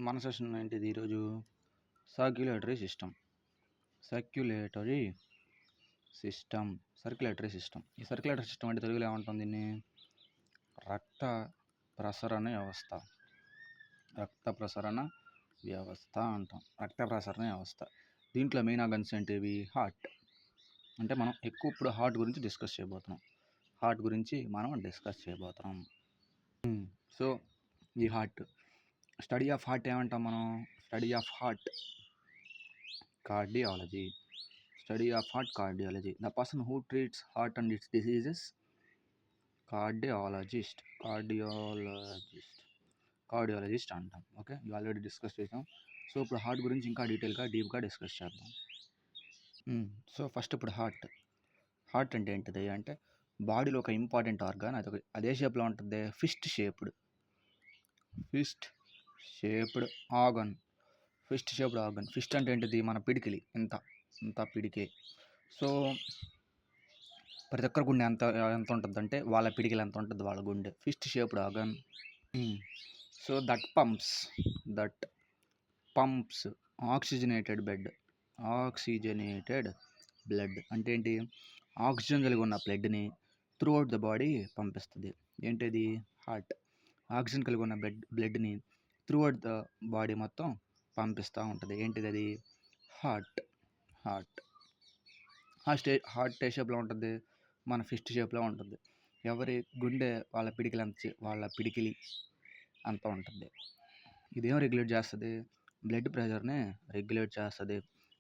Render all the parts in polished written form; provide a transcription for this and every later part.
మన సెషన్ ఏంటిది ఈరోజు? Circulatory system. Circulatory system. Circulatory system. ఈ సర్క్యులేటరీ సిస్టమ్ అంటే తెలుగులో ఏమంటాం దీన్ని? రక్త ప్రసరణ వ్యవస్థ. రక్త ప్రసరణ వ్యవస్థ అంటాం. రక్త ప్రసరణ వ్యవస్థ. దీంట్లో మెయిన్ ఆర్గన్స్ ఏంటివి? హార్ట్. అంటే మనం ఎక్కువ ఇప్పుడు హార్ట్ గురించి డిస్కస్ చేయబోతున్నాం. హార్ట్ గురించి మనం డిస్కస్ చేయబోతున్నాం. సో ఈ హార్ట్, స్టడీ ఆఫ్ హార్ట్ ఏమంటాం మనం? Study of heart cardiology. Study of heart cardiology. The person who treats heart and its diseases, cardiologist. Cardiologist అంటాం. ఓకే, ఇవి ఆల్రెడీ డిస్కస్ చేసాం. సో ఇప్పుడు హార్ట్ గురించి ఇంకా డీప్గా డిస్కస్ చేద్దాం. సో ఫస్ట్ ఇప్పుడు హార్ట్ అంటే ఏంటిది అంటే బాడీలో ఒక ఇంపార్టెంట్ ఆర్గాన్. అదే షేప్లో ఉంటుంది. Fist shaped organ. Fist shaped organ. Fist అంటే ఏంటిది? మన పిడికిలి. ఇంత పిడికే. సో ప్రతి ఒక్కరి గుండె ఎంత ఉంటుంది అంటే వాళ్ళ పిడికిలు ఎంత ఉంటుంది వాళ్ళ గుండె. Fist shaped organ. So that pumps oxygenated blood అంటే ఏంటి? ఆక్సిజన్ కలిగి ఉన్న బ్లడ్ని త్రూ అవుట్ ద బాడీ పంపిస్తుంది. ఏంటిది? హార్ట్. ఆక్సిజన్ కలిగి ఉన్న బ్లడ్ని త్రూ అవుట్ ద బాడీ మొత్తం పంపిస్తూ ఉంటుంది. ఏంటిది అది? హార్ట్. హార్ట్ ఏ షేప్లో ఉంటుంది? మన ఫిస్ట్ షేప్లో ఉంటుంది. ఎవరి గుండె వాళ్ళ పిడికిలి అంత ఉంటుంది. ఇదేం రెగ్యులేట్ చేస్తుంది? బ్లడ్ ప్రెషర్ని రెగ్యులేట్ చేస్తుంది.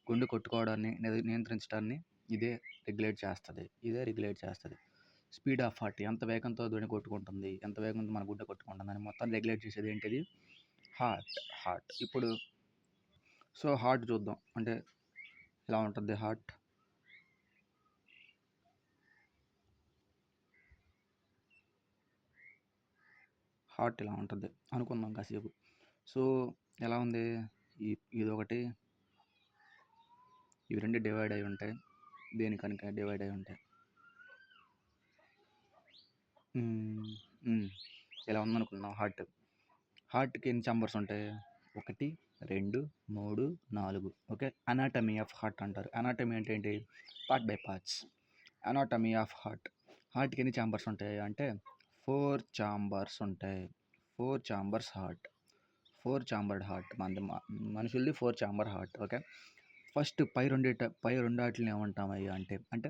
గుండె కొట్టుకోవడాన్ని నియంత్రించడాన్ని ఇదే రెగ్యులేట్ చేస్తుంది. స్పీడ్ ఆఫ్ హార్ట్, ఎంత వేగంతో గుండె కొట్టుకుంటుంది, ఎంత వేగంతో మన గుండె కొట్టుకుంటుంది అని మొత్తం రెగ్యులేట్ చేసేది ఏంటిది? హార్ట్. ఇప్పుడు సో హార్ట్ చూద్దాం. అంటే ఎలా ఉంటుంది హార్ట్? ఇలా ఉంటుంది అనుకుందాం కాసేపు. సో ఎలా ఉంది? ఇదొకటి, ఇవి రెండు డివైడ్ అయి ఉంటాయి. దేనికనిక డివైడ్ అయి ఉంటాయి. ఇలా ఉందనుకున్నాం. హార్ట్కి ఎన్ని ఛాంబర్స్ ఉంటాయి? 1, 2, 3, 4. ఓకే, అనాటమీ ఆఫ్ హార్ట్ అంటారు. అనాటమీ అంటే ఏంటి? Part by parts. Anatomy of హార్ట్కి ఎన్ని ఛాంబర్స్ ఉంటాయి అంటే 4 ఛాంబర్స్ ఉంటాయి. 4 ఛాంబర్స్ హార్ట్. 4 ఛాంబర్డ్ హార్ట్ మనుషులది 4 ఛాంబర్ హార్ట్. ఓకే, ఫస్ట్ పై రెండు వాటిని ఏమంటాం అంటే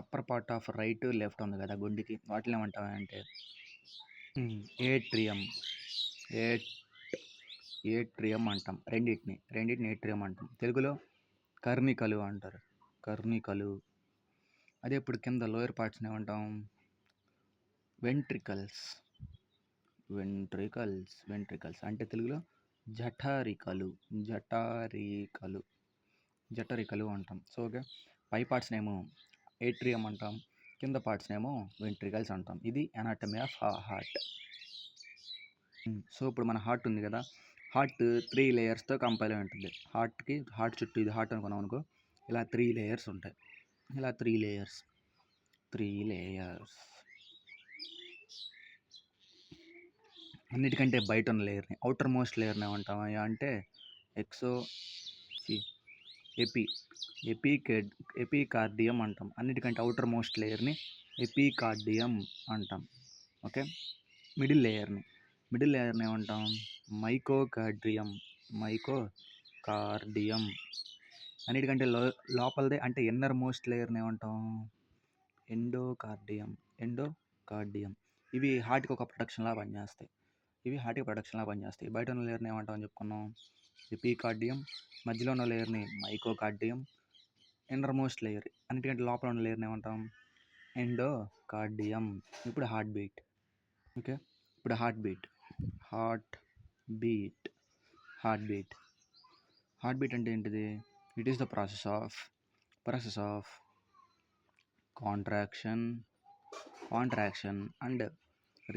upper part of right left ఉంది కదా గుండెకి, వాటిని ఏమంటాం అంటే ఏట్రియం అంటాం. రెండింటిని ఏట్రియం అంటాం. తెలుగులో కర్ణికలు అంటారు. అదే ఇప్పుడు కింద లోయర్ పార్ట్స్ని ఏమంటాం? వెంట్రికల్స్ అంటే తెలుగులో జఠరికలు అంటాం. సో ఓకే, పై పార్ట్స్నేమో ఏట్రియం అంటాం, కింద పార్ట్స్నేమో వెంట్రికల్స్ అంటాం. ఇది అనాటమీ ఆఫ్ హార్ట్. సో ఇప్పుడు మన హార్ట్ ఉంది కదా, హార్ట్ 3 లేయర్స్తో కంపైల్ అయి ఉంటుంది. హార్ట్ చుట్టూ, ఇది హార్ట్ అనుకున్నాం అనుకో, ఇలా 3 లేయర్స్ ఉంటాయి. ఇలా 3 లేయర్స్. అన్నిటికంటే బయట ఉన్న లేయర్ని, అవుటర్ మోస్ట్ లేయర్ని ఏమంటాం అంటే ఎపికార్డియం అంటాం. అన్నిటికంటే అవుటర్ మోస్ట్ లేయర్ని ఎపికార్డియం అంటాం. ఓకే, మిడిల్ లేయర్ని ఏమంటాం? మైకోకార్డియం. అన్నిటికంటే లోపలదే అంటే ఇన్నర్ మోస్ట్ లేయర్ని ఏమంటాం? ఎండోకార్డియం. ఇవి హార్ట్కి ఒక ప్రొటెక్షన్లా పనిచేస్తాయి. బయట ఉన్న లేయర్ని ఏమంటాం అని చెప్పుకున్నాం? ఎపికార్డియం. మధ్యలో ఉన్న లేయర్ని మైకోకార్డియం. ఇన్నర్ మోస్ట్ లేయర్, అన్నిటికంటే లోపల ఉన్న లేయర్ని ఏమంటాం? ఎండోకార్డియం. ఇప్పుడు హార్ట్ బీట్. ఓకే, ఇప్పుడు హార్ట్ బీట్ అంటే ఏంటిది? It is the process of contraction and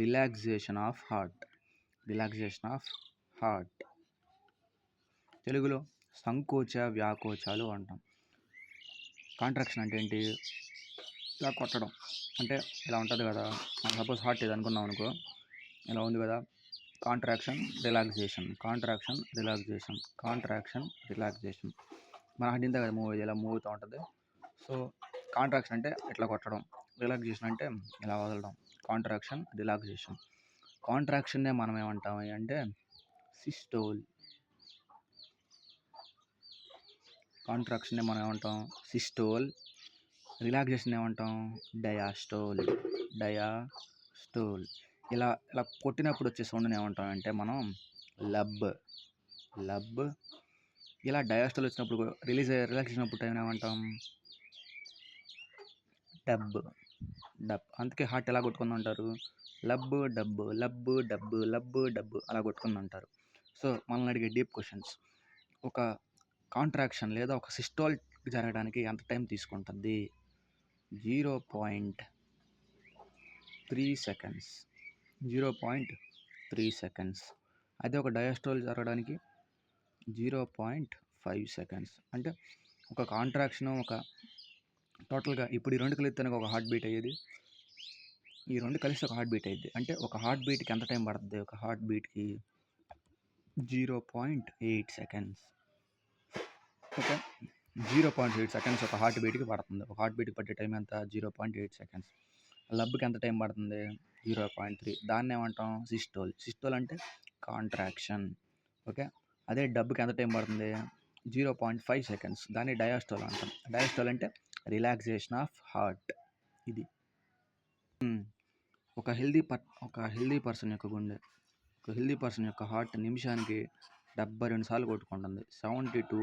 relaxation of heart. తెలుగులో సంకోచ వ్యాకోచాలు అంటాం. కాంట్రాక్షన్ అంటే ఏంటి? ఇలా కొట్టడం. అంటే ఇలా ఉంటుంది కదా, సపోజ్ హార్ట్ ఇది అనుకున్నాం అనుకో, ఇలా ఉంది కదా, contraction relaxation, contraction relaxation, contraction relaxation. మన హార్ట్ ఇంతే కదా మూవ్ ఇలా మూవ్ అవుతూ ఉంటుంది. సో కాంట్రాక్షన్ అంటే ఇట్లా కొట్టడం, రిలాక్సేషన్ అంటే ఇలా వదలడం. Contraction relaxation. కాంట్రాక్షన్నే మనం ఏమంటాం అంటే సిస్టోల్. కాంట్రాక్షన్నే మనం ఏమంటాం సిస్టోల్. రిలాక్సేషన్ ఏమంటాం డయాస్టోల్. డయాస్టోల్. ఇలా ఇలా కొట్టినప్పుడు వచ్చే సౌండ్ని ఏమంటాం అంటే మనం లబ్. లబ్. ఇలా డయాస్టోల్ వచ్చినప్పుడు రిలాక్సేషన్ అప్పుడు టైం ఏమంటాం డబ్. డబ్. అందుకే హార్ట్ ఎలా కొట్టుకుంది అంటారు లబ్ డబ్బు, లబ్ డబ్బు, లబ్ డబ్బు అలా కొట్టుకుంది అంటారు. సో మనల్ని అడిగే డీప్ క్వశ్చన్స్, ఒక కాంట్రాక్షన్ లేదా ఒక సిస్టోల్ జరగడానికి ఎంత టైం తీసుకుంటుంది? 0.3 సెకండ్స్. 0.3 సెకండ్స్. అదే ఒక డయాస్టోల్ జరగడానికి 0.5 సెకండ్స్. అంటే ఒక కాంట్రాక్షన్ ఒక టోటల్గా ఇప్పుడు ఈ రెండు కలిపితే ఒక హార్ట్ బీట్ అయ్యేది, ఈ రెండు కలిసి ఒక హార్ట్ బీట్ అయ్యింది. అంటే ఒక హార్ట్ బీట్కి ఎంత టైం పడుతుంది? ఒక హార్ట్ బీట్కి 0.8 సెకండ్స్. ఓకే, 0.8 సెకండ్స్ ఒక హార్ట్ బీట్కి పడుతుంది. ఒక హార్ట్ బీట్కి పట్టే టైం ఎంత? 0.8 సెకండ్స్. లబ్కి ఎంత టైం పడుతుంది? 0.3. దాన్ని ఏమంటాం సిస్టోల్. సిస్టోల్ అంటే కాంట్రాక్షన్. ఓకే, అదే డబ్బుకి ఎంత టైం పడుతుంది? 0.5 సెకండ్స్. దాన్ని డయాస్టోల్ అంటాం. డయాస్టోల్ అంటే రిలాక్సేషన్ ఆఫ్ హార్ట్. ఇది ఒక హెల్దీ పర్సన్ యొక్క గుండె, ఒక హెల్దీ పర్సన్ యొక్క హార్ట్ నిమిషానికి 72 సార్లు కొట్టుకుంటుంది. 72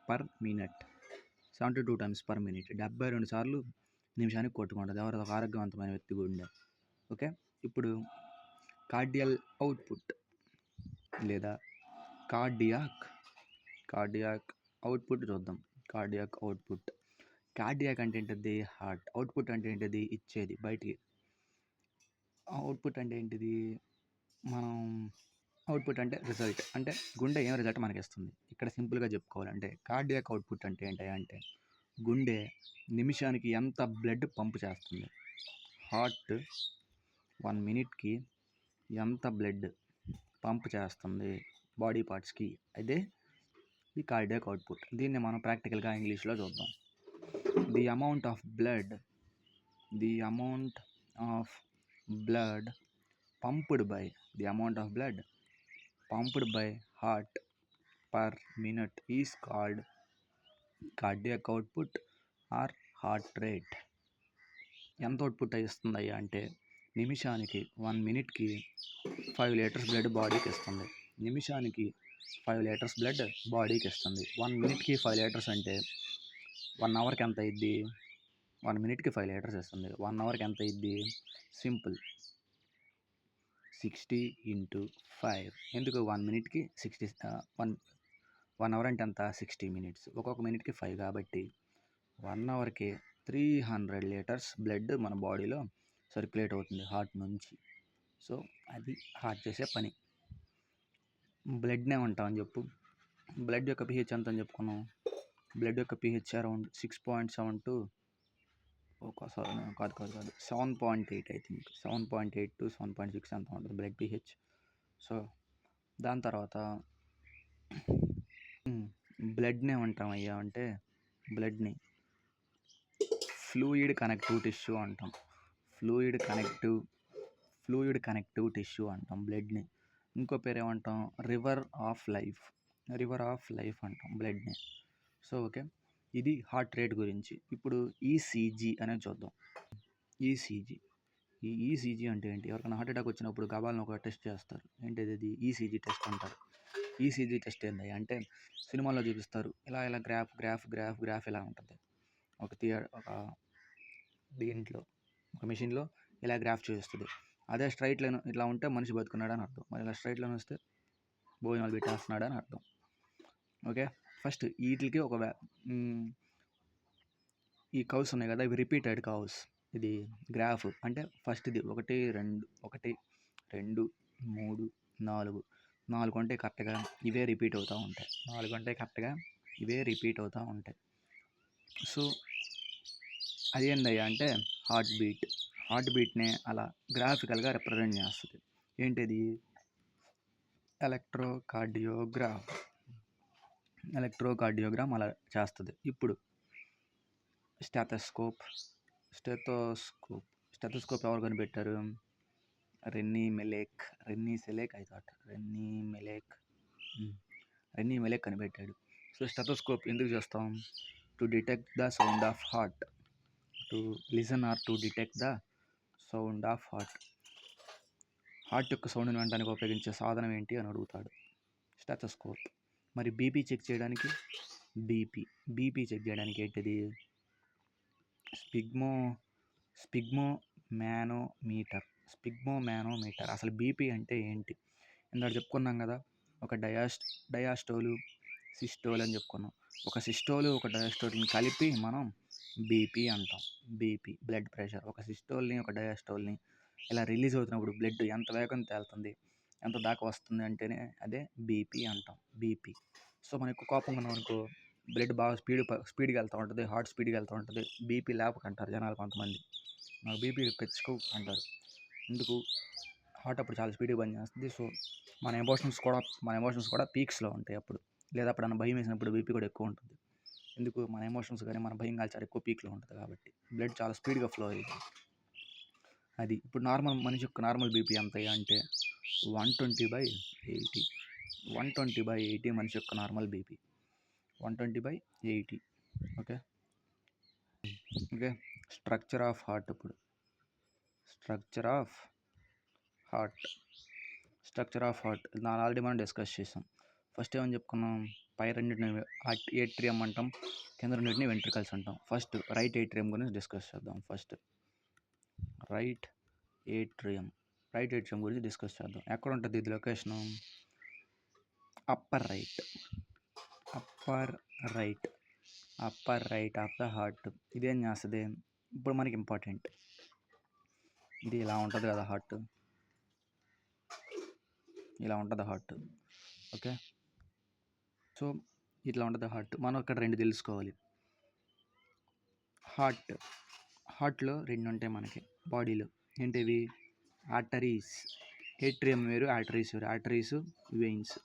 per minute. 72 times per minute. 72 సార్లు నిమిషానికి కొట్టుకుంటుంది ఎవరు? ఒక ఆరోగ్యవంతమైన వ్యక్తి గుండె. ఓకే, ఇప్పుడు కార్డియల్ అవుట్పుట్ లేదా కార్డియాక్ అవుట్పుట్ చూద్దాం. Cardiac output. కార్డియాక్ అంటే ఏంటిది? హార్ట్. అవుట్పుట్ అంటే ఏంటిది? ఇచ్చేది బయటికి. అవుట్పుట్ అంటే ఏంటిది? మనం అవుట్పుట్ అంటే రిజల్ట్. అంటే గుండె ఏం రిజల్ట్ మనకి ఇస్తుంది. ఇక్కడ సింపుల్గా చెప్పుకోవాలంటే కార్డియాక్ అవుట్పుట్ అంటే ఏంటంటే గుండె నిమిషానికి ఎంత బ్లడ్ పంప్ చేస్తుంది. హార్ట్ 1 మినిట్కి ఎంత బ్లడ్ పంప్ చేస్తుంది బాడీ పార్ట్స్కి, అదే ఈ కార్డియాక్ అవుట్పుట్. దీన్ని మనం ప్రాక్టికల్గా ఇంగ్లీష్లో చూద్దాం. The amount of blood pumped by heart per minute is called cardiac output or heart rate. ఎంత అవుట్పుట్ ఇస్తుందయ్యా అంటే నిమిషానికి 1 మినిట్కి 5 లీటర్స్ బ్లడ్ బాడీకి ఇస్తుంది. నిమిషానికి 5 లీటర్స్ బ్లడ్ బాడీకి ఇస్తుంది. 1 మినిట్కి 5 లీటర్స్ అంటే 1 అవర్కి ఎంత అయ్యిద్ది? 1 మినిట్కి 5 లీటర్స్ ఇస్తుంది. 1 అవర్కి ఎంత అయ్యిద్ది? సింపుల్, 60 × 5. ఎందుకు 1 మినిట్కి 60? 1 అవర్ అంటే ఎంత? 60 మినిట్స్. ఒక్కొక్క మినిట్కి 5 కాబట్టి 1 అవర్కి 300 లీటర్స్ బ్లడ్ మన బాడీలో సర్క్యులేట్ అవుతుంది హార్ట్ నుంచి. సో అది హార్ట్ చేసే పని. బ్లడ్నే ఏమంటామని చెప్పు? బ్లడ్ యొక్క pH ఎంత అని చెప్పుకున్నాం? బ్లడ్ యొక్క pH అరౌండ్ 6.7 to కాదు 7.8. ఐ థింక్ 7.8 to 7.6 అంత ఉంటుంది బ్లడ్ pH. సో దాని తర్వాత బ్లడ్ని ఏమంటామయ్యా అంటే బ్లడ్ని ఫ్లూయిడ్ కనెక్టివ్ టిష్యూ అంటాం. ఫ్లూయిడ్ కనెక్టివ్ టిష్యూ అంటాం బ్లడ్ని. ఇంకో పేరు ఏమంటాం? రివర్ ఆఫ్ లైఫ్ అంటాం బ్లడ్ని. సో ఓకే, ఇది హార్ట్ రేట్ గురించి. ఇప్పుడు ఈసీజీ అనేది చూద్దాం. ఈసీజీ అంటే ఏంటి? ఎవరికైనా హార్ట్ అటాక్ వచ్చినప్పుడు గబాలను ఒక టెస్ట్ చేస్తారు. ఏంటిది? అది ఈసీజీ టెస్ట్ అంటారు. ఈసీజీ టెస్ట్ ఏంటి అంటే సినిమాల్లో చూపిస్తారు. ఇలా గ్రాఫ్ ఇలా ఉంటుంది. ఒక దీంట్లో ఒక మెషిన్లో ఇలా గ్రాఫ్ చూపిస్తుంది. అదే స్ట్రైట్ లైన్ ఇట్లా ఉంటే మనిషి బతుకున్నాడు అని అర్థం. మరి ఇలా స్ట్రైట్ లైన్ వస్తే భోజనాలు పెట్టేస్తున్నాడు అని అర్థం. ఓకే, ఫస్ట్ వీటికి ఒక ఈ కౌస్ ఉన్నాయి కదా, ఇవి రిపీటెడ్ కౌస్. ఇది గ్రాఫ్ అంటే ఫస్ట్ ఇది 1 2 3 4 అంటే కరెక్ట్గా ఇవే రిపీట్ అవుతూ ఉంటాయి. సో అదేందయ్యా అంటే హార్ట్ బీట్. హార్ట్ బీట్నే అలా గ్రాఫికల్గా రిప్రజెంట్ చేస్తుంది. ఏంటిది? ఎలక్ట్రోకార్డియోగ్రామ్ అలా చేస్తుంది. ఇప్పుడు స్టెథోస్కోప్ ఎవరు కనిపెట్టారు? రెన్నీ మెలేక్ కనిపెట్టాడు. సో స్టెథోస్కోప్ ఎందుకు చేస్తాం? To detect the sound of heart, to listen are to detect the sound of heart యొక్క సౌండ్ని వినడానికి ఉపయోగించే సాధనం ఏంటి అని అడుగుతాడు స్టెథోస్కోప్. మరి బీపీ చెక్ చేయడానికి బీపీ చెక్ చేయడానికి ఏంటిది? స్పిగ్మోమానోమీటర్. అసలు బీపీ అంటే ఏంటి? ఇందాక చెప్పుకున్నాం కదా, ఒక డయాస్టోలు సిస్టోల్ అని చెప్పుకున్నాం. ఒక సిస్టోలు ఒక డయాస్టోల్ని కలిపి మనం బీపీ అంటాం. BP blood pressure. ఒక సిస్టోల్ని ఒక డయాస్టోల్ని ఇలా రిలీజ్ అవుతున్నప్పుడు బ్లడ్ ఎంత వేగం తేలుతుంది, ఎంత దాకా వస్తుంది అంటేనే అదే బీపీ అంటాం. బీపీ. సో మనం ఎక్కువ కోపంగా ఉన్నాం అనుకో, బ్లడ్ బాగా స్పీడ్గా వెళ్తూ ఉంటుంది, హార్ట్ స్పీడ్గా వెళ్తూ ఉంటుంది. బీపీ లేపక అంటారు జనాలు కొంతమంది. నాకు బీపీ పెంచుకో అంటారు. ఎందుకు? హార్ట్ అప్పుడు చాలా స్పీడ్గా పనిచేస్తుంది. సో మన ఎమోషన్స్ కూడా పీక్స్లో ఉంటాయి అప్పుడు. లేదా అప్పుడు భయం వేసినప్పుడు బీపీ కూడా ఎక్కువ ఉంటుంది. ఎందుకు? మన ఎమోషన్స్ కానీ మన భయం కానీ చాలా ఎక్కువ పీక్లో ఉంటుంది కాబట్టి బ్లడ్ చాలా స్పీడ్గా ఫ్లో అయ్యింది. అది ఇప్పుడు మనిషి యొక్క నార్మల్ బీపీ ఎంత అంటే 120/80. 120/80 మనిషి యొక్క normal BP. 120/80. Okay. Structure of heart. ఇప్పుడు స్ట్రక్చర్ ఆఫ్ హార్ట్ ఆల్రెడీ మనం డిస్కస్ చేసాం. ఫస్ట్ ఏమని చెప్పుకున్నాం? పై రెండింటిని ఏట్రియం అంటాం, కింద రెండింటిని వెంట్రికల్స్ అంటాం. ఫస్ట్ రైట్ ఏట్రియం గురించి డిస్కస్ చేద్దాం. రైట్ ఏట్రియం గురించి డిస్కస్ చేద్దాం. ఎక్కడ ఉంటుంది ఇది location? Upper right of the heart. ఇదేం చేస్తుంది? ఇప్పుడు మనకి ఇంపార్టెంట్. ఇది ఇలా ఉంటుంది కదా హార్ట్, ఓకే. సో ఇట్లా ఉంటుంది హార్ట్. మనం ఇక్కడ రెండు తెలుసుకోవాలి. హార్ట్లో రెండు ఉంటాయి మనకి బాడీలో. ఏంటివి? ఆర్టరీస్. ఏట్రియం వేరు, ఆర్టరీస్ వేరు. Arteries, veins.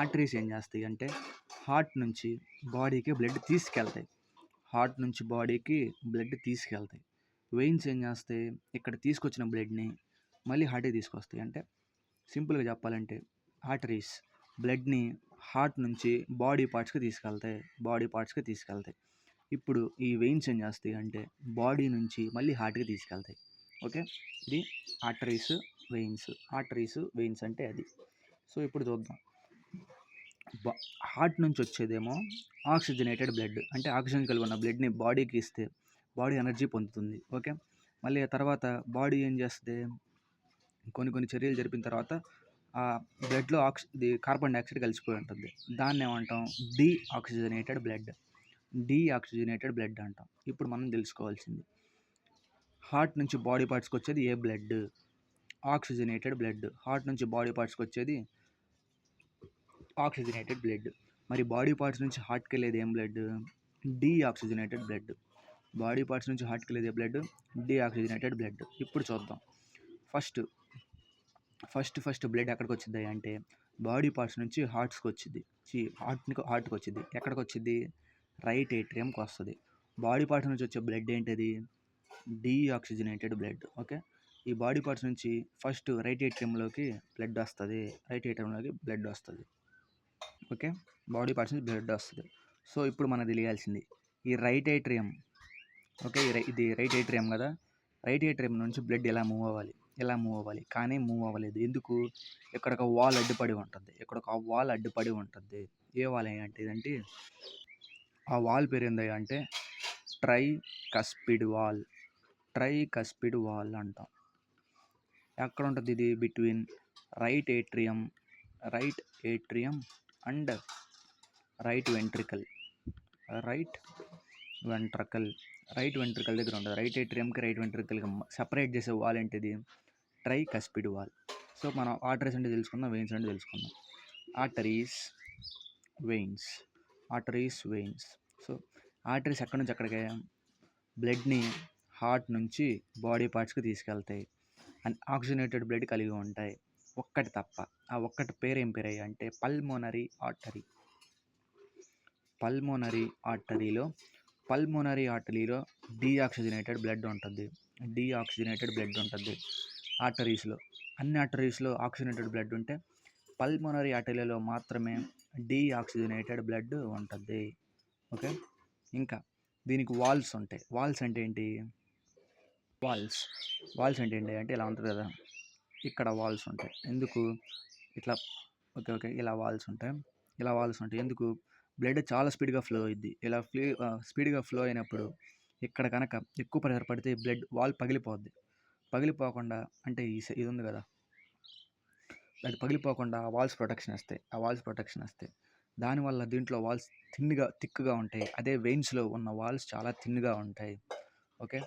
ఆర్టరీస్ ఏం చేస్తాయి అంటే హార్ట్ నుంచి బాడీకి బ్లడ్ తీసుకెళ్తాయి. వెయిన్స్ ఏం చేస్తాయి? ఇక్కడ తీసుకొచ్చిన బ్లడ్ని మళ్ళీ హార్ట్కి తీసుకొస్తాయి. అంటే సింపుల్గా చెప్పాలంటే ఆర్టరీస్ బ్లడ్ని హార్ట్ నుంచి బాడీ పార్ట్స్కి తీసుకెళ్తాయి. ఇప్పుడు ఈ వెయిన్స్ ఏం చేస్తాయి అంటే బాడీ నుంచి మళ్ళీ హార్ట్కి తీసుకెళ్తాయి. ఓకే. ఇది ఆర్టరీస్ వెయిన్స్ అంటే అది. సో ఇప్పుడు చూద్దాం. హార్ట్ నుంచి వచ్చేదేమో ఆక్సిజనేటెడ్ బ్లడ్, అంటే ఆక్సిజన్ కలిగి ఉన్న బ్లడ్ని బాడీకి ఇస్తే బాడీ ఎనర్జీ పొందుతుంది. ఓకే. మళ్ళీ ఆ తర్వాత బాడీ ఏం చేస్తుంది? కొన్ని చర్యలు జరిపిన తర్వాత ఆ బ్లడ్లో కార్బన్ డైఆక్సైడ్ కలిసిపోయి ఉంటుంది. దాన్ని ఏమంటాం? డీఆక్సిజనేటెడ్ బ్లడ్ అంటాం. ఇప్పుడు మనం తెలుసుకోవాల్సింది, హార్ట్ నుంచి బాడీ పార్ట్స్కి వచ్చేది ఏ బ్లడ్? Oxygenated blood. హార్ట్ నుంచి బాడీ పార్ట్స్కి వచ్చేది ఆక్సిజనేటెడ్ బ్లడ్. మరి బాడీ పార్ట్స్ నుంచి హార్ట్కి వెళ్ళేది ఏం blood? Deoxygenated blood. Body parts నుంచి హార్ట్కి వెళ్ళేది బ్లడ్ డీఆక్సిజనేటెడ్ బ్లడ్. ఇప్పుడు చూద్దాం. ఫస్ట్ బ్లడ్ ఎక్కడికి వచ్చింది అంటే బాడీ పార్ట్స్ నుంచి హార్ట్కి వచ్చింది. ఎక్కడికి వచ్చింది? రైట్ ఏట్రియంకి వస్తుంది. బాడీ పార్ట్స్ నుంచి వచ్చే బ్లడ్ ఏంటిది? Deoxygenated blood. ఓకే. ఈ బాడీ పార్ట్స్ నుంచి ఫస్ట్ రైట్ ఏట్రియంలోకి బ్లడ్ వస్తుంది. ఓకే. బాడీ పార్ట్స్ నుంచి బ్లడ్ వస్తుంది. సో ఇప్పుడు మనకు తెలియాల్సింది ఈ రైట్ ఏట్రియం. ఓకే. ఇది రైట్ ఏట్రియం కదా. రైట్ ఏట్రియం నుంచి బ్లడ్ ఎలా మూవ్ అవ్వాలి కానీ మూవ్ అవ్వలేదు. ఎందుకు? ఇక్కడ ఒక వాల్ అడ్డుపడి ఉంటుంది. ఏ వాల్ అంటే ఇదంటే ఆ వాల్ పేరు ఏందయ్యా అంటే ట్రైకస్పిడ్ వాల్ అంటాం. ఎక్కడ ఉంటుంది ఇది? Between right atrium and right ventricle దగ్గర ఉంటుంది. రైట్ ఏట్రియంకి రైట్ వెంట్రికల్కి సపరేట్ చేసే వాల్ ఏంటిది? Tricuspid wall. సో మనం ఆర్టరీస్ అంటే తెలుసుకుందాం, వెయిన్స్ అంటే తెలుసుకుందాం. Arteries, veins. సో ఆర్టరీస్ ఎక్కడి నుంచి ఎక్కడికి బ్లడ్ని హార్ట్ నుంచి బాడీ పార్ట్స్కి తీసుకెళ్తాయి. అండ్ ఆక్సిజనేటెడ్ బ్లడ్ కలిగి ఉంటాయి. ఒక్కటి తప్ప. ఆ ఒక్కటి పేరు ఏం పేరయ్యా అంటే పల్మోనరీ ఆర్టరీ. పల్మోనరీ ఆర్టరీలో డీఆక్సిజనేటెడ్ బ్లడ్ ఉంటుంది. ఆర్టరీస్లో. అన్ని ఆర్టరీస్లో ఆక్సిజనేటెడ్ బ్లడ్ ఉంటే పల్మోనరీ ఆర్టరీలో మాత్రమే డీఆక్సిజనేటెడ్ బ్లడ్ ఉంటుంది. ఓకే. ఇంకా దీనికి వాల్స్ ఉంటాయి. వాల్స్ అంటే ఏంటి అంటే ఇలా ఉంటుంది కదా, ఇక్కడ వాల్స్ ఉంటాయి. ఎందుకు ఇట్లా ఓకే ఇలా వాల్స్ ఉంటాయి. ఎందుకు బ్లడ్ చాలా స్పీడ్గా ఫ్లో అయ్యిద్ది. ఇలా స్పీడ్గా ఫ్లో అయినప్పుడు ఇక్కడ కనుక ఎక్కువ ప్రెషర్ పడితే బ్లడ్ వాల్ పగిలిపోకుండా అంటే ఇది ఉంది కదా, అది పగిలిపోకుండా ఆ వాల్స్ ప్రొటెక్షన్ ఇస్తాయి. దానివల్ల దీంట్లో వాల్స్ థిక్గా ఉంటాయి. అదే వెయిన్స్లో ఉన్న వాల్స్ చాలా థిన్గా ఉంటాయి. ఓకే.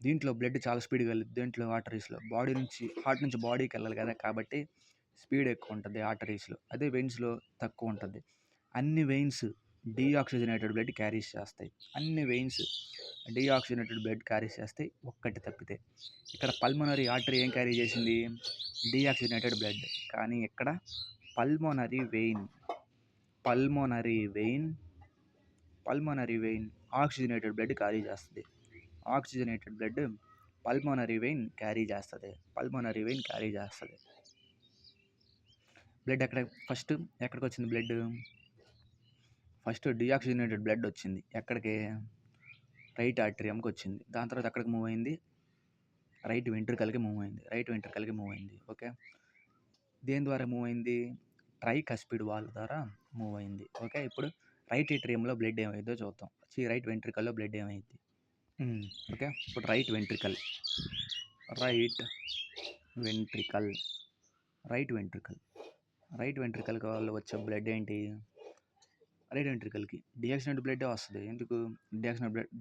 దీంట్లో బ్లడ్ చాలా స్పీడ్గా వెళ్ళింది. దీంట్లో ఆర్టరీస్లో హార్ట్ నుంచి బాడీకి వెళ్ళాలి కదా, కాబట్టి స్పీడ్ ఎక్కువ ఉంటుంది ఆర్టరీస్లో. అదే వెయిన్స్లో తక్కువ ఉంటుంది. అన్ని వెయిన్స్ డీఆక్సిజనేటెడ్ బ్లడ్ క్యారీస్ చేస్తాయి. ఒక్కటి తప్పితే ఇక్కడ పల్మోనరీ ఆర్టరీ ఏం క్యారీ చేసింది, డీఆక్సిజనేటెడ్ బ్లడ్. కానీ ఇక్కడ pulmonary vein oxygenated blood carry చేస్తుంది. పల్మోనరీ వెయిన్ క్యారీ చేస్తుంది. బ్లడ్ ఎక్కడికి వచ్చింది? ఫస్ట్ డీఆక్సిజనేటెడ్ బ్లడ్ వచ్చింది. ఎక్కడికి? రైట్ ఆర్టరియంకి వచ్చింది. దాని తర్వాత ఎక్కడికి మూవ్ అయింది? రైట్ వెంట్రికల్కి మూవ్ అయింది. ఓకే. దేని ద్వారా మూవ్ అయింది? ట్రైకస్పిడ్ వాల్వ్ ద్వారా మూవ్ అయింది. ఓకే. ఇప్పుడు రైట్ ఏట్రియంలో బ్లడ్ ఏమైందో చూద్దాం. రైట్ వెంట్రికల్లో బ్లడ్ ఏమైంది? ఓకే. ఇప్పుడు రైట్ వెంట్రికల్ వాళ్ళు వచ్చే బ్లడ్ ఏంటి? రైట్ వెంట్రికల్కి డీఆక్సిజనేటెడ్ బ్లడ్ వస్తుంది. ఎందుకు?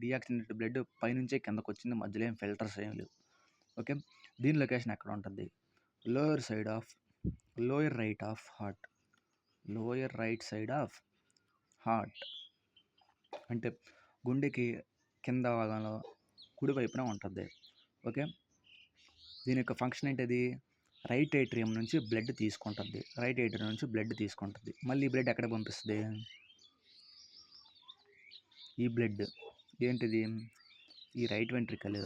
డీఆక్సిజనేటెడ్ బ్లడ్ పైనుంచే కిందకు వచ్చింది. మధ్యలో ఏం ఫిల్టర్స్ ఏం లేవు. ఓకే. దీని లొకేషన్ ఎక్కడ ఉంటుంది? Lower right side of heart. అంటే గుండెకి కింద భాగంలో కుడివైపున ఉంటుంది. ఓకే. దీని యొక్క ఫంక్షన్ ఏంటిది? రైట్ ఏట్రియం నుంచి బ్లడ్ తీసుకుంటుంది. మళ్ళీ బ్లడ్ ఎక్కడ పంపిస్తుంది? ఈ బ్లడ్ ఏంటిది? ఈ రైట్ వెంట్రికల్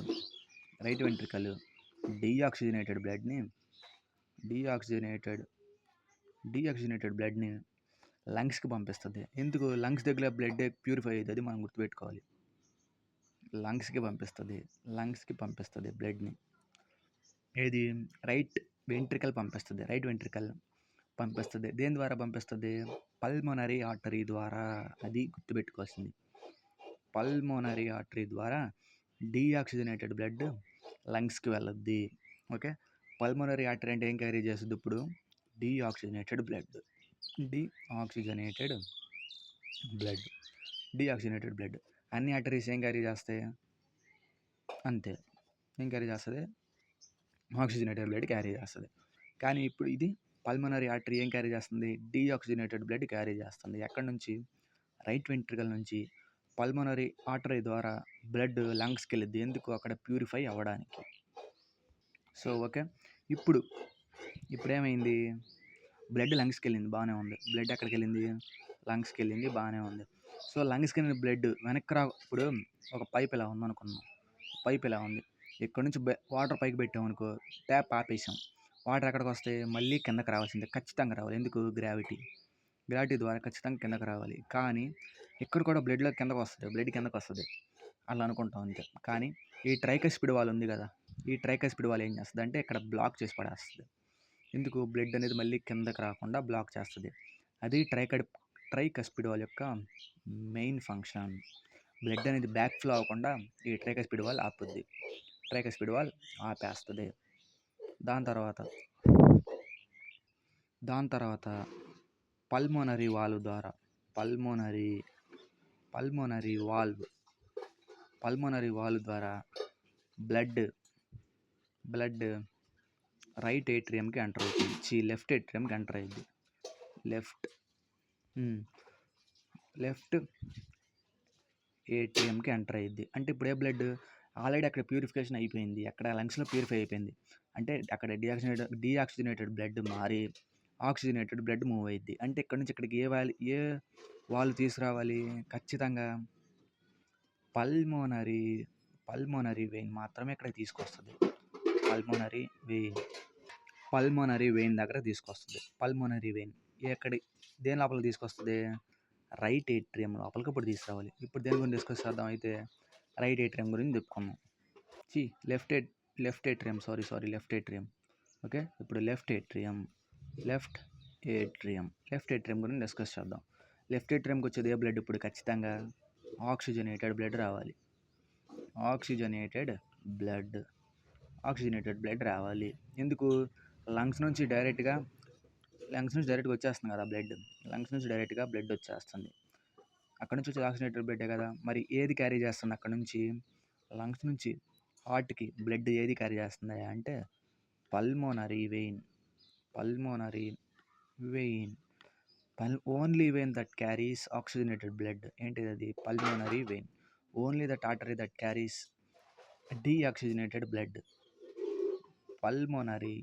డీఆక్సిజనేటెడ్ బ్లడ్ని లంగ్స్కి పంపిస్తుంది. ఎందుకు? లంగ్స్ దగ్గర బ్లడ్ ప్యూరిఫై అయ్యేది మనం గుర్తుపెట్టుకోవాలి. లంగ్స్కి పంపిస్తుంది బ్లడ్ని. ఏది? రైట్ వెంట్రికల్ పంపిస్తుంది. దేని ద్వారా పంపిస్తుంది? పల్మోనరీ ఆర్టరీ ద్వారా. అది గుర్తుపెట్టుకోవాల్సింది. పల్మోనరీ ఆర్టరీ ద్వారా డీఆక్సిజనేటెడ్ బ్లడ్ లంగ్స్కి వెళ్ళద్ది. ఓకే. పల్మోనరీ ఆర్టరీ అంటే ఏం క్యారీ చేస్తుంది? ఇప్పుడు డీఆక్సిజనేటెడ్ బ్లడ్. అన్ని ఆర్టరీస్ ఏం క్యారీ చేస్తాయి? అంతే. ఏం క్యారీ చేస్తుంది? ఆక్సిజనేటెడ్ బ్లడ్ క్యారీ చేస్తుంది. కానీ ఇప్పుడు ఇది పల్మోనరీ ఆర్టరీ ఏం క్యారీ చేస్తుంది? డీఆక్సిజనేటెడ్ బ్లడ్ క్యారీ చేస్తుంది. ఎక్కడి నుంచి? రైట్ వెంట్రికల్ నుంచి పల్మోనరీ ఆర్టరీ ద్వారా బ్లడ్ లంగ్స్కి వెళ్ళిద్ది. ఎందుకు? అక్కడ ప్యూరిఫై అవ్వడానికి. So okay. ఇప్పుడు ఏమైంది? బ్లడ్ లంగ్స్కి వెళ్ళింది, బాగానే ఉంది. బ్లడ్ ఎక్కడికి వెళ్ళింది? లంగ్స్కి వెళ్ళింది, బాగానే ఉంది. సో లంగ్స్కి వెళ్ళిన బ్లడ్ వెనక్కి ఇప్పుడు ఒక పైప్ ఇలా ఉందనుకున్నాం. ఇలా ఉంది. ఇక్కడ నుంచి వాటర్ పైకి పెట్టామనుకో, ట్యాప్ ఆపేసాం. వాటర్ ఎక్కడికి వస్తాయి? మళ్ళీ కిందకి రావాల్సిందే, ఖచ్చితంగా రావాలి. ఎందుకు? గ్రావిటీ ద్వారా ఖచ్చితంగా కిందకి రావాలి. కానీ ఇక్కడ కూడా బ్లడ్ కిందకు వస్తుంది అలా అనుకుంటాం అంతే. కానీ ఈ ట్రైకస్పిడ్ వాల్ ఉంది కదా, ఈ ట్రైకస్పిడ్ వాల్ ఏం చేస్తుంది అంటే ఇక్కడ బ్లాక్ చేసి పడేస్తుంది. ఎందుకు? బ్లడ్ అనేది మళ్ళీ కిందకి రాకుండా బ్లాక్ చేస్తుంది. అది ట్రైకస్పిడ్ వాల్ యొక్క మెయిన్ ఫంక్షన్. బ్లడ్ అనేది బ్యాక్ ఫ్లో అవ్వకుండా ఈ ట్రైకస్పిడ్ వాల్ ఆపేస్తుంది. దాని తర్వాత పల్మోనరీ వాల్వ్ ద్వారా బ్లడ్ రైట్ ఏట్రియంకి ఎంటర్ అవుతుంది. లెఫ్ట్ ఏట్రియంకి ఎంటర్ అయ్యింది. లెఫ్ట్ ఏట్రియంకి ఎంటర్ అయ్యింది. అంటే ఇప్పుడు ఏ బ్లడ్? ఆల్రెడీ అక్కడ ప్యూరిఫికేషన్ అయిపోయింది. అక్కడ లంగ్స్‌లో ప్యూరిఫై అయిపోయింది. అంటే అక్కడ డీఆక్సిజనేటెడ్ బ్లడ్ మారి ఆక్సిజనేటెడ్ బ్లడ్ మూవ్ అయ్యిద్ది. అంటే ఇక్కడి నుంచి ఇక్కడికి ఏ వాల్వ్ తీసుకురావాలి? ఖచ్చితంగా పల్మోనరీ పల్మోనరీ వెయిన్ మాత్రమే ఇక్కడికి తీసుకొస్తది. పల్మోనరీ వెయిన్ పల్మోనరీ వెయిన్ దగ్గర తీసుకొస్తది. పల్మోనరీ వెయిన్ దేని లోపలికి తీసుకొస్తది? రైట్ ఏట్రియం లోపలికి ఇప్పుడు తీసుకురావాలి. ఇప్పుడు దేని గురించి డిస్కస్ చేద్దాం అయితే రైట్ ఏట్రియం గురించి చెప్పుకుందాం. Left atrium left atrium. Okay, ఇప్పుడు లెఫ్ట్ ఏట్రియం గురించి డిస్కస్ చేద్దాం. లెఫ్ట్ ఏట్రియంకి వచ్చేది ఏ బ్లడ్? ఇప్పుడు ఖచ్చితంగా ఆక్సిజనేటెడ్ బ్లడ్ రావాలి. ఆక్సిజనేటెడ్ బ్లడ్ రావాలి. ఎందుకు? లంగ్స్ నుంచి డైరెక్ట్గా వచ్చేస్తుంది కదా బ్లడ్. లంగ్స్ నుంచి డైరెక్ట్గా బ్లడ్ వచ్చేస్తుంది. అక్కడ నుంచి వచ్చేది ఆక్సిజనేటెడ్ బ్లడ్డే కదా. మరి ఏది క్యారీ చేస్తుంది అక్కడ నుంచి? లంగ్స్ నుంచి హార్ట్కి బ్లడ్ ఏది క్యారీ చేస్తుంది అంటే pulmonary vein. Only vein that carries oxygenated blood. ఏంటిది అది? Pulmonary vein. Only that artery that carries deoxygenated blood. Pulmonary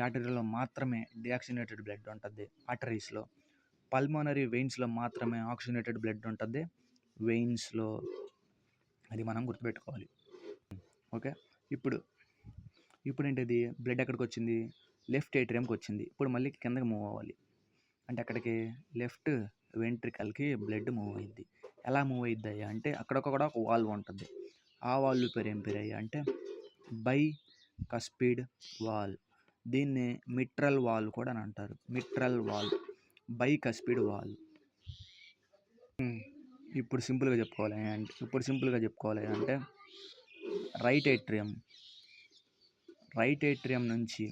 ఆర్టరీలో మాత్రమే డీఆక్సిజనేటెడ్ బ్లడ్ ఉంటుంది. ఆర్టరీస్లో. పల్మోనరీ వెయిన్స్లో మాత్రమే ఆక్సిజనేటెడ్ బ్లడ్ ఉంటుంది. వెయిన్స్లో. అది మనం గుర్తుపెట్టుకోవాలి. ఓకే, ఇప్పుడు ఏంటిది? బ్లడ్ ఎక్కడికి వచ్చింది? లెఫ్ట్ ఏట్రియంకి వచ్చింది. ఇప్పుడు మళ్ళీ కిందకి మూవ్ అవ్వాలి. అంటే అక్కడికి లెఫ్ట్ వెంట్రికల్కి బ్లడ్ మూవ్ అయ్యిద్ది. ఎలా మూవ్ అయ్యిద్ది అంటే అక్కడ ఒక వాల్వ్ ఉంటుంది. ఆ వాల్వ్ పేరు ఏం పేరు అంటే బై కస్పిడ్ వాల్వ్. దీన్ని మిట్రల్ వాల్వ్ కూడా అని అంటారు. By cuspid valve. ఇప్పుడు సింపుల్గా చెప్పుకోవాలి అంటే రైట్ ఏట్రియం నుంచి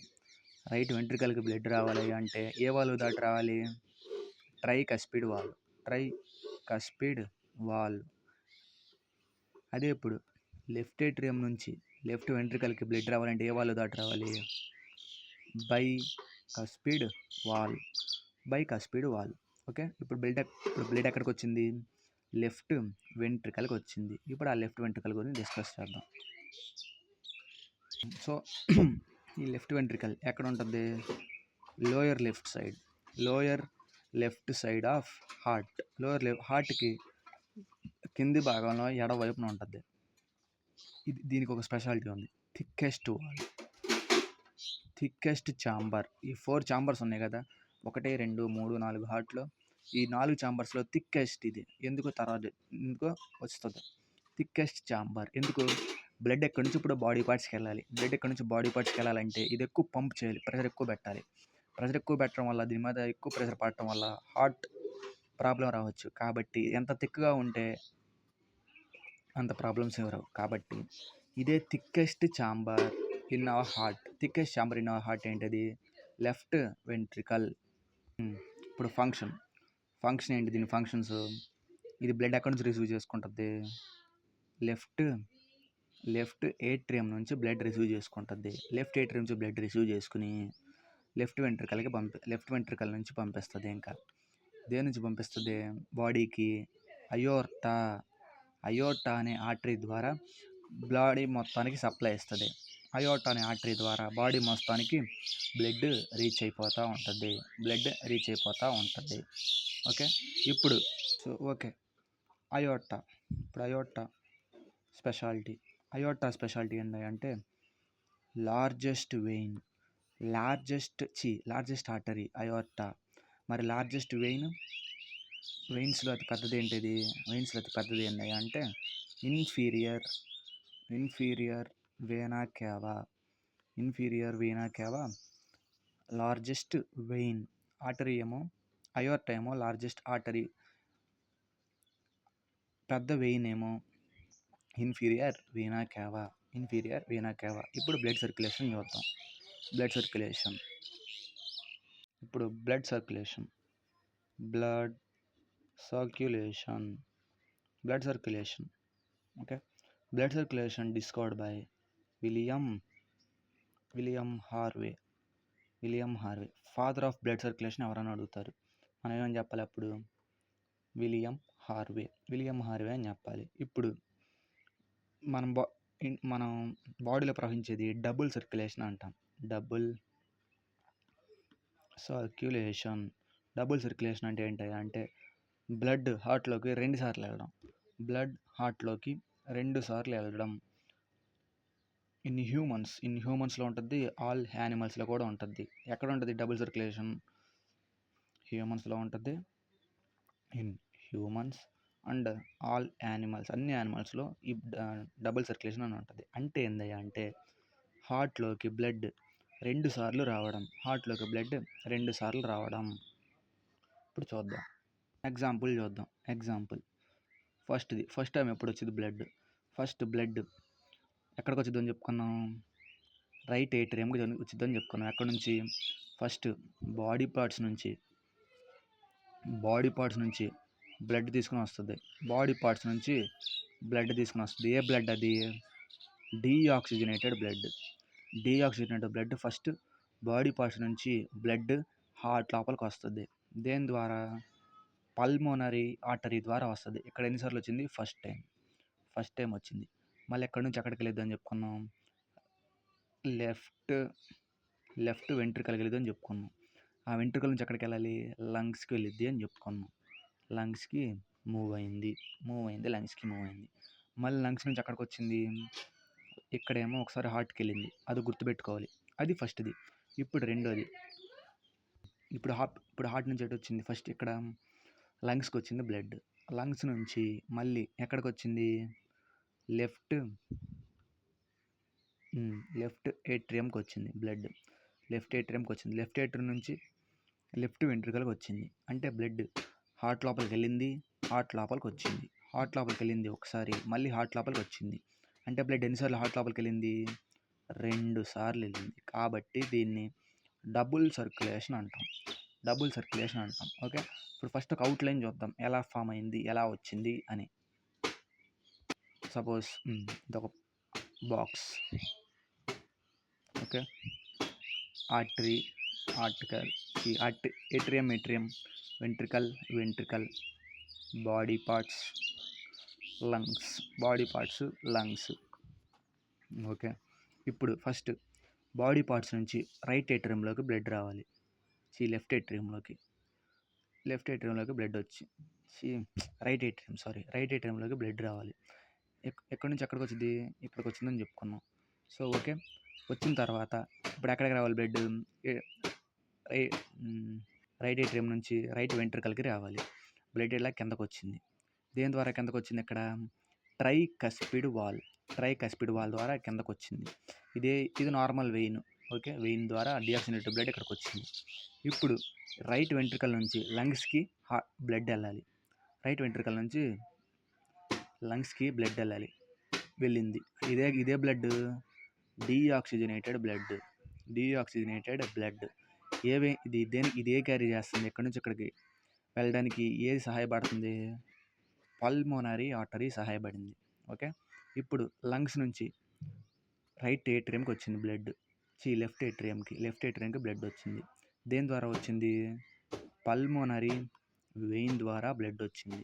రైట్ వెంట్రికల్కి బ్లడ్ రావాలి అంటే ఏ వాల్వ్ దాటి రావాలి? Try cuspid valve. అదే ఇప్పుడు లెఫ్ట్ ఏట్రియం నుంచి లెఫ్ట్ వెంట్రికల్కి బ్లడ్ రావాలంటే ఏ వాల్వ్ దాటి రావాలి? By cuspid valve. ఓకే, ఇప్పుడు బ్లడ్ ఎక్కడికి వచ్చింది? లెఫ్ట్ వెంట్రికల్కి వచ్చింది. ఇప్పుడు ఆ లెఫ్ట్ వెంట్రికల్ గురించి డిస్కస్ చేద్దాం. సో ఈ లెఫ్ట్ వెంట్రికల్ ఎక్కడ ఉంటుంది? Lower left side of heart. హార్ట్కి కింది భాగంలో ఎడవైపున ఉంటుంది. దీనికి ఒక స్పెషాలిటీ ఉంది. Thickest chamber. ఈ 4 ఛాంబర్స్ ఉన్నాయి కదా, 1, 2, 3, 4 హార్ట్లో. ఈ 4 ఛాంబర్స్లో థిక్కెస్ట్ ఇది. ఎందుకో వస్తుంది థిక్కెస్ట్ ఛాంబర్. ఎందుకు? బ్లడ్ ఎక్కడి నుంచి ఇప్పుడు బాడీ పార్ట్స్కి వెళ్ళాలంటే ఇది ఎక్కువ పంప్ చేయాలి. ప్రెషర్ ఎక్కువ పెట్టడం వల్ల దీని మీద ఎక్కువ ప్రెషర్ పడటం వల్ల హార్ట్ ప్రాబ్లం రావచ్చు. కాబట్టి ఎంత థిక్గా ఉంటే అంత ప్రాబ్లమ్స్ ఏమి రావు. కాబట్టి ఇదే thickest chamber in our heart. ఏంటది? Left ventricle. ఇప్పుడు ఫంక్షన్ ఏంటి? దీని ఫంక్షన్స్. ఇది బ్లడ్ ఎక్కడి నుంచి రిసీవ్ చేసుకుంటుంది? లెఫ్ట్ ఏట్రియం నుంచి బ్లడ్ రిసీవ్ చేసుకుంటుంది. లెఫ్ట్ ఏట్రియం నుంచి బ్లడ్ రిసీవ్ చేసుకుని లెఫ్ట్ వెంట్రికల్ నుంచి పంపిస్తుంది. ఇంకా దేని నుంచి పంపిస్తుంది? బాడీకి అయోర్టా అనే ఆర్టరీ ద్వారా బాడీ మొత్తానికి సప్లై ఇస్తుంది. అయోర్టా అనే ఆర్టరీ ద్వారా బాడీ మొత్తానికి బ్లడ్ రీచ్ అయిపోతూ ఉంటుంది. ఓకే, ఇప్పుడు అయోర్టా. స్పెషాలిటీ ఏంటంటే లార్జెస్ట్ ఆర్టరీ అయోర్టా. మరి లార్జెస్ట్ వెయిన్స్లో అతి పెద్దది ఏంటిది? ఏంటి అంటే ఇన్ఫీరియర్ వేనా కేవా లార్జెస్ట్ వెయిన్. ఆర్టరీ ఏమో అయోర్టా ఏమో లార్జెస్ట్ ఆర్టరీ. పెద్ద వెయిన్ ఏమో ఇన్ఫీరియర్ వీనా కేవా. ఇప్పుడు బ్లడ్ సర్క్యులేషన్ చూద్దాం. Blood circulation. Okay, blood circulation discovered by William Harvey. Father of blood circulation ఎవరైనా అడుగుతారు, మనం ఏమని చెప్పాలి అప్పుడు? విలియం హార్వే అని చెప్పాలి. ఇప్పుడు మనం మనం బాడీలో ప్రవహించేది డబుల్ సర్క్యులేషన్ అంటాం. Double circulation. డబుల్ సర్క్యులేషన్ అంటే ఏంటి అంటే బ్లడ్ హార్ట్లోకి 2 సార్లు వెళ్ళడం. బ్లడ్ హార్ట్లోకి 2 సార్లు వెళ్ళడం. ఇన్ హ్యూమన్స్లో ఉంటుంది, ఆల్ యానిమల్స్లో కూడా ఉంటుంది. ఎక్కడ ఉంటుంది డబుల్ సర్క్యులేషన్? హ్యూమన్స్లో ఉంటుంది. In humans and all animals, అన్ని యానిమల్స్లో ఈ డబుల్ సర్క్యులేషన్ అని ఉంటుంది. అంటే ఏందయ్యా అంటే హార్ట్లోకి బ్లడ్ 2 సార్లు రావడం. హార్ట్లోకి బ్లడ్ 2 సార్లు రావడం. ఇప్పుడు చూద్దాం, ఎగ్జాంపుల్ చూద్దాం. ఎగ్జాంపుల్ ఫస్ట్ టైం ఎప్పుడు వచ్చింది బ్లడ్? ఫస్ట్ బ్లడ్ ఎక్కడికి వచ్చిందని చెప్పుకున్నాం? రైట్ ఏట్రియంకి వచ్చిందని చెప్పుకున్నాం. ఎక్కడి నుంచి? ఫస్ట్ బాడీ పార్ట్స్ నుంచి బ్లడ్ తీసుకుని వస్తుంది. బాడీ పార్ట్స్ నుంచి బ్లడ్ తీసుకుని వస్తుంది. ఏ బ్లడ్ అది? Deoxygenated blood first body parts నుంచి బ్లడ్ హార్ట్ లోపలికి వస్తుంది. దేని ద్వారా? పల్మోనరీ ఆర్టరీ ద్వారా వస్తుంది. ఇక్కడ ఎన్నిసార్లు వచ్చింది? ఫస్ట్ టైం వచ్చింది. మళ్ళీ ఎక్కడి నుంచి ఎక్కడికి వెళ్ళిద్దని చెప్పుకున్నాం? లెఫ్ట్ వెంట్రికల్కి వెళ్ళిద్ది అని చెప్పుకున్నాం. ఆ వెంట్రికల్ నుంచి ఎక్కడికి వెళ్ళాలి? లంగ్స్కి వెళ్ళిద్ది అని చెప్పుకున్నాం. లంగ్స్కి మూవ్ అయింది. లంగ్స్కి మూవ్ అయింది. మళ్ళీ లంగ్స్ నుంచి ఎక్కడికి వచ్చింది? ఇక్కడేమో ఒకసారి హార్ట్కి వెళ్ళింది. అది గుర్తుపెట్టుకోవాలి. అది ఫస్ట్ది. ఇప్పుడు రెండోది. ఇప్పుడు హార్ట్ నుంచి ఎటు వచ్చింది? ఫస్ట్ ఇక్కడ లంగ్స్కి వచ్చింది బ్లడ్. లంగ్స్ నుంచి మళ్ళీ ఎక్కడికి వచ్చింది? లెఫ్ట్ ఏట్రియంకి వచ్చింది బ్లడ్. లెఫ్ట్ ఏట్రియం నుంచి లెఫ్ట్ వెంట్రికల్కి వచ్చింది. అంటే బ్లడ్ హార్ట్ లోపలికి వెళ్ళింది, హార్ట్ లోపలికి వచ్చింది. హార్ట్ లోపలికి వెళ్ళింది ఒకసారి, మళ్ళీ హార్ట్ లోపలికి వచ్చింది. అంటే బ్లడ్ ఎన్నిసార్లు హార్ట్ లోపలికి వెళ్ళింది? 2 సార్లు వెళ్ళింది. కాబట్టి దీన్ని డబుల్ సర్క్యులేషన్ అంటాం. ఓకే. ఇప్పుడు ఫస్ట్ ఒక అవుట్లైన్ చూద్దాం, ఎలా ఫామ్ అయింది, ఎలా వచ్చింది అని. సపోజ్ ఇదొక box. Okay. Atrium, ventricle, body parts, lungs. Okay. ఇప్పుడు ఫస్ట్ బాడీ పార్ట్స్ నుంచి రైట్ ఏట్రియంలోకి బ్లడ్ రావాలి. లెఫ్ట్ ఏట్రియంలోకి బ్లడ్ వచ్చి రైట్ ఏట్రియంలోకి బ్లడ్ రావాలి. ఎక్కడి నుంచి ఎక్కడికి వచ్చింది? ఇక్కడికి వచ్చిందని చెప్పుకున్నాం. So okay. వచ్చిన తర్వాత ఇప్పుడు ఎక్కడికి రావాలి బ్లడ్? రైట్ ఏట్రియం నుంచి రైట్ వెంట్రికల్కి రావాలి. బ్లడ్ ఇలా కిందకు వచ్చింది. దేని ద్వారా కిందకు వచ్చింది? ఇక్కడ ట్రైకస్పిడ్ వాల్ ద్వారా కిందకు వచ్చింది. ఇది నార్మల్ వెయిన్. ఓకే. వెయిన్ ద్వారా డిఆక్సిజనేటెడ్ బ్లడ్ ఇక్కడికి వచ్చింది. ఇప్పుడు రైట్ వెంట్రికల్ నుంచి లంగ్స్కి బ్లడ్ వెళ్ళాలి. రైట్ వెంట్రికల్ నుంచి లంగ్స్కి బ్లడ్ వెళ్ళింది. ఇదే బ్లడ్ డీఆక్సిజనేటెడ్ బ్లడ్. ఇదే క్యారీ చేస్తుంది. ఎక్కడి నుంచి ఇక్కడికి వెళ్ళడానికి ఏది సహాయపడుతుంది? పల్మోనరీ ఆర్టరీ సహాయపడింది. ఓకే. ఇప్పుడు లంగ్స్ నుంచి రైట్ ఏట్రియంకి వచ్చింది బ్లడ్. లెఫ్ట్ ఏట్రియంకి బ్లడ్ వచ్చింది. దేని ద్వారా వచ్చింది? పల్మోనరీ వెయిన్ ద్వారా బ్లడ్ వచ్చింది.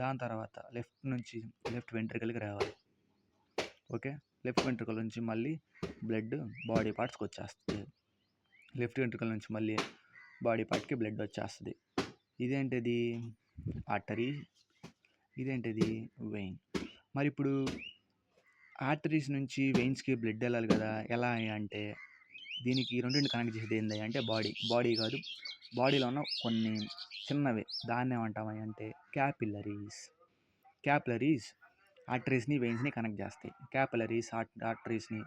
దాని తర్వాత లెఫ్ట్ వెంట్రికల్కి రావాలి. ఓకే. లెఫ్ట్ వెంట్రికల్ నుంచి మళ్ళీ బ్లడ్ బాడీ పార్ట్స్కి వచ్చేస్తుంది. లెఫ్ట్ వెంట్రికల్ నుంచి మళ్ళీ బాడీ పార్ట్కి బ్లడ్ వచ్చేస్తుంది. ఇదేంటిది? ఆర్టరీ. ఇదేంటిది? వెయిన్. మరి ఇప్పుడు ఆర్టరీస్ నుంచి వెయిన్స్కి బ్లడ్ వెళ్ళాలి కదా, ఎలా అంటే దీనికి రెండింటిని కనెక్ట్ చేసేది ఏంది అంటే బాడీ కాదు, బాడీలో ఉన్న కొన్ని చిన్నవి, దాన్ని ఏమంటామని అంటే క్యాపిలరీస్ ఆర్టరీస్ని వెయిన్స్ని కనెక్ట్ చేస్తాయి. ఆర్టరీస్ని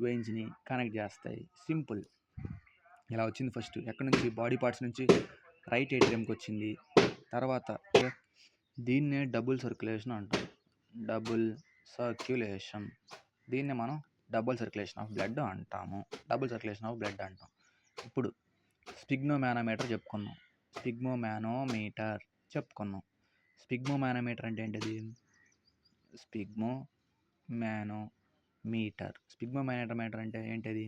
వెయిన్స్ని కనెక్ట్ చేస్తాయి. సింపుల్. ఇలా వచ్చింది. ఫస్ట్ ఎక్కడి నుంచి? బాడీ పార్ట్స్ నుంచి రైట్ ఏట్రియంకి వచ్చింది. తర్వాత దీన్నే డబుల్ సర్క్యులేషన్ అంటాం. దీన్ని మనం డబుల్ సర్క్యులేషన్ ఆఫ్ బ్లడ్ అంటాము. ఇప్పుడు స్పిగ్మోమానోమీటర్ చెప్పుకున్నాం. స్పిగ్మోమానోమీటర్ అంటే ఏంటిది? స్పిగ్మోమానోమీటర్ అంటే ఏంటిది?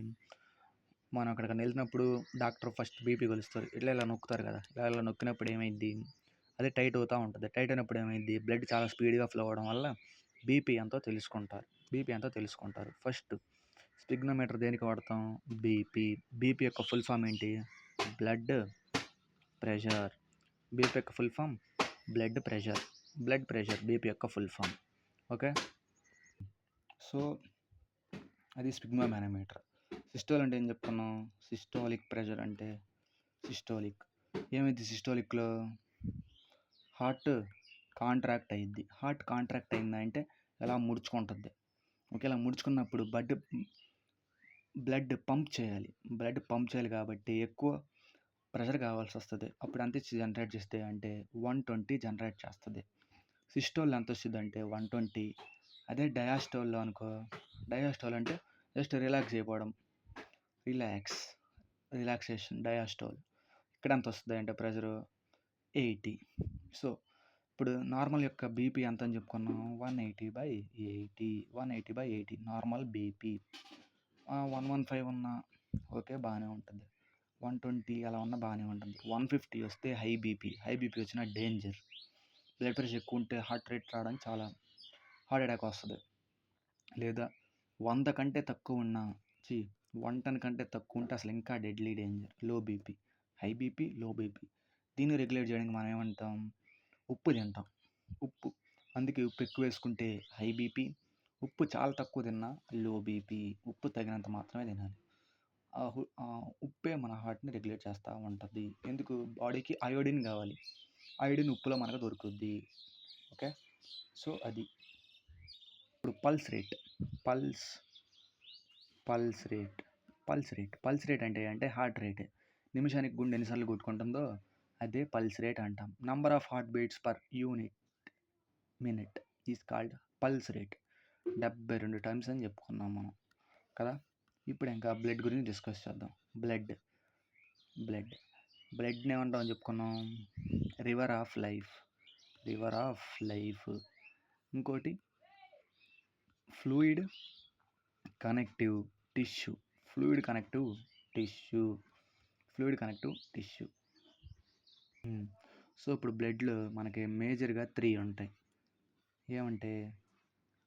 మనం అక్కడికి వెళ్ళినప్పుడు డాక్టర్ ఫస్ట్ బీపీ కొలుస్తారు. ఇలా నొక్కుతారు కదా, ఇలా నొక్కినప్పుడు ఏమైంది? అది టైట్ అవుతూ ఉంటుంది. టైట్ అయినప్పుడు ఏమైంది, బ్లడ్ చాలా స్పీడ్గా ఫ్లో అవ్వడం వల్ల బీపీ ఎంతో తెలుసుకుంటారు. ఫస్ట్ స్పిగ్నోమీటర్ దేనికి వాడతాం? బీపీ. బీపీ యొక్క ఫుల్ ఫామ్ ఏంటి? Blood pressure. బీపీ యొక్క full form blood pressure BP యొక్క ఫుల్ ఫామ్. ఓకే, సో అది స్పిగ్మోమానోమీటర్. సిస్టోల్ అంటే ఏం చెప్పుకున్నాం? సిస్టోలిక్ ప్రెషర్ అంటే ఏమైంది సిస్టోలిక్లో? హార్ట్ కాంట్రాక్ట్ అయ్యిద్ది. హార్ట్ కాంట్రాక్ట్ అయిందంటే ఎలా ముడుచుకుంటుంది. ఓకే, ఇలా ముడుచుకున్నప్పుడు బ్లడ్ పంప్ చేయాలి కాబట్టి ఎక్కువ ప్రెషర్ కావాల్సి వస్తుంది. అప్పుడు ఎంత జనరేట్ చేస్తే అంటే 120 జనరేట్ చేస్తుంది. సిస్టోల్ ఎంత వస్తుంది అంటే 120. అదే డయాస్టోల్లో అనుకో, డయాస్టోల్ అంటే జస్ట్ రిలాక్స్ అయిపోవడం, రిలాక్సేషన్ డయాస్టోల్. ఇక్కడ ఎంత వస్తుంది అంటే ప్రెషరు 80. సో ఇప్పుడు నార్మల్ యొక్క బీపీ ఎంత అని చెప్పుకున్నాం? 180/80 నార్మల్ బీపీ. 115 ఉన్నా ఓకే బాగానే ఉంటుంది, 120 అలా ఉన్నా బాగానే ఉంటుంది. 150 వస్తే హై బీపీ వచ్చిన డేంజర్. బ్లడ్ ప్రెషర్ ఎక్కువ ఉంటే హార్ట్ రేట్ రావడానికి చాలా హార్ట్ అటాక్ వస్తుంది. లేదా 100 కంటే తక్కువ ఉన్న 110 కంటే తక్కువ ఉంటే అసలు ఇంకా deadly danger. Low BP, high BP, low BP. దీన్ని రెగ్యులేట్ చేయడానికి మనం ఏమంటాం? ఉప్పు తింటాం. అందుకే ఉప్పు ఎక్కువ వేసుకుంటే హై బీపీ, ఉప్పు చాలా తక్కువ తిన్నా లో బీపీ. ఉప్పు తగినంత మాత్రమే తినాలి. ఉప్పే మన హార్ట్ని రెగ్యులేట్ చేస్తూ ఉంటుంది. ఎందుకు? బాడీకి అయోడిన్ కావాలి. అయోడిన్ ఉప్పులో మనకు దొరుకుద్ది. ఓకే, సో అది. ఇప్పుడు పల్స్ రేట్ అంటే హార్ట్ రేట్. నిమిషానికి గుండె ఎన్నిసార్లు కొట్టుకుంటుందో అదే పల్స్ రేట్ అంటాం. Number of heart beats per minute is called pulse rate. 72 times అని చెప్పుకున్నాం మనం కదా. ఇప్పుడు ఇంకా బ్లడ్ గురించి డిస్కస్ చేద్దాం. బ్లడ్ని ఏమంటామని చెప్పుకున్నాం? River of life. ఇంకోటి ఫ్లూయిడ్ కనెక్టివ్ టిష్యూ. సో ఇప్పుడు బ్లడ్లో మనకి మేజర్గా 3 ఉంటాయి. ఏమంటే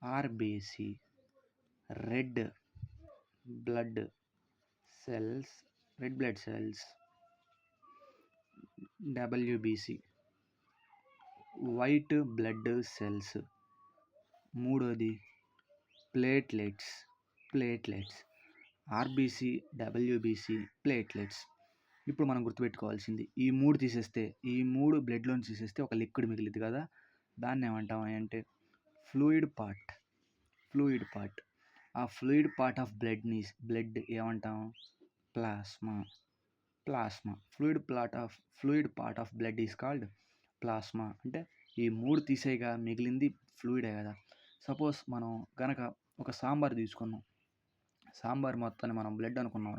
RBC, red blood cells, WBC, white blood cells. మూడోది ప్లేట్లెట్స్. RBC, WBC, platelets. ఇప్పుడు మనం గుర్తుపెట్టుకోవాల్సింది ఈ 3 తీసేస్తే, ఈ 3 బ్లడ్లోంచి తీసేస్తే ఒక లిక్విడ్ మిగిలింది కదా, దాన్ని ఏమంటాం అంటే ఫ్లూయిడ్ పార్ట్. ఆ ఫ్లూయిడ్ పార్ట్ ఆఫ్ బ్లడ్ ఏమంటాం? Plasma. Fluid part of blood is called plasma. అంటే ఈ 3 తీసేయగా మిగిలింది ఫ్లూయిడే కదా. సపోజ్ మనం గనక ఒక సాంబార్ తీసుకున్నాం, సాంబార్ మొత్తాన్ని మనం బ్లడ్ అనుకున్నాం.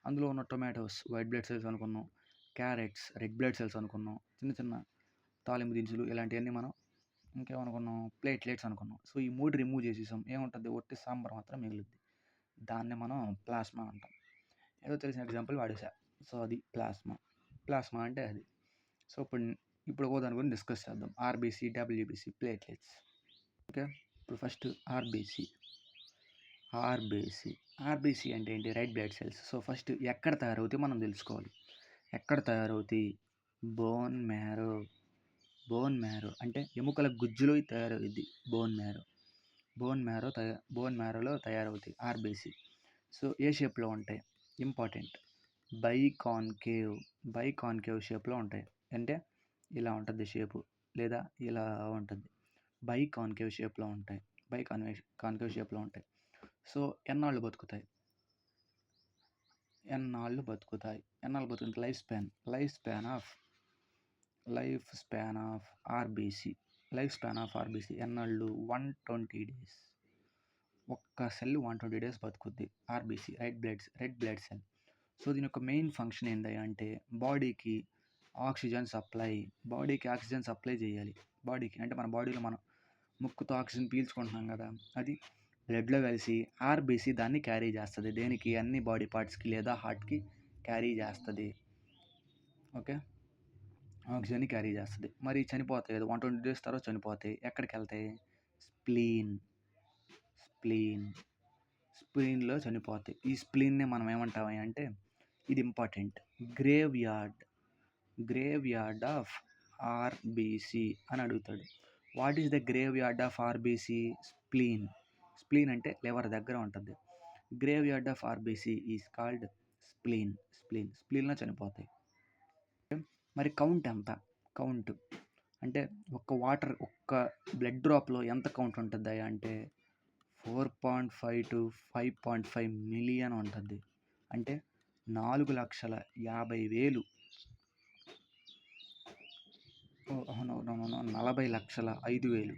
అందులో ఉన్న టొమాటోస్ వైట్ బ్లడ్ సెల్స్ అనుకున్నాం, క్యారెట్స్ రెడ్ బ్లడ్ సెల్స్ అనుకున్నాం, చిన్న తాలింపు దినుసులు ఇలాంటివన్నీ మనం ఇంకేమనుకున్నాం? ప్లేట్లెట్స్ అనుకున్నాం. సో ఈ 3 రిమూవ్ చేసేసాం, ఏముంటుంది? ఒట్టి సాంబార్ మాత్రం మిగులుద్ది. దాన్ని మనం ప్లాస్మా అంటాం. ఏదో తెలిసిన ఎగ్జాంపుల్ వాడేసా. సో అది ప్లాస్మా అంటే అది. సో ఇప్పుడు దాని గురించి డిస్కస్ చేద్దాం. RBC, WBC, platelets. ఓకే, ఇప్పుడు ఫస్ట్ ఆర్బీసీ అంటే ఏంటి? Red blood cells. So first ఎక్కడ తయారవుతాయి మనం తెలుసుకోవాలి. బోన్ మ్యారో అంటే ఎముకల గుజ్జులో తయారవుద్ది. బోన్ మ్యారోలో తయారవుతాయి ఆర్బీసీ. సో ఏ షేప్లో ఉంటాయి? ఇంపార్టెంట్, బైకాన్కేవ్ షేప్లో ఉంటాయి. అంటే ఇలా ఉంటుంది షేపు, లేదా ఇలా ఉంటుంది. బైకాన్కేవ్ షేప్లో ఉంటాయి. సో ఎన్నాళ్ళు బతుకుతాయి? లైఫ్ స్పాన్ ఆఫ్ ఆర్బీసీ ఎన్నాళ్ళు? 120 డేస్. ఒక్క సెల్ 120 డేస్ బతుకుద్ది. RBC red blood cell. So దీని యొక్క మెయిన్ ఫంక్షన్ ఏంటి అంటే బాడీకి ఆక్సిజన్ సప్లై చేయాలి. బాడీకి అంటే మన బాడీలో మనం ముక్కుతో ఆక్సిజన్ పీల్చుకుంటున్నాం కదా, అది బ్లడ్లో కలిసి ఆర్బీసీ దాన్ని క్యారీ చేస్తుంది. దేనికి? అన్ని బాడీ పార్ట్స్కి లేదా హార్ట్కి క్యారీ చేస్తుంది. ఓకే, ఆక్సిజన్‌ని క్యారీ చేస్తది. మరి చనిపోతాయి కదా! 120 డేస్ తర్వాత చనిపోతాయి. ఎక్కడికెళ్తాయి? స్ప్లీన్. స్ప్లీన్. స్ప్లీన్‌లో చనిపోతాయి. ఈ స్ప్లీన్‌ని మనం ఏమంటాము అంటే ఇది important. Graveyard. Graveyard of RBC అని అడుగుతాడు. What is the graveyard of RBC? Spleen. Spleen అంటే లివర్ దగ్గర ఉంటది. Graveyard of RBC is called spleen. స్ప్లీన్‌లో చనిపోతాయి. మరి కౌంట్ ఎంత? కౌంట్ అంటే ఒక్క బ్లడ్ డ్రాప్‌లో ఎంత కౌంట్ ఉంటదయ్యా అంటే 4.5 to 5.5 మిలియన్ ఉంటది. అంటే 4,50,000 నో, 40,05,000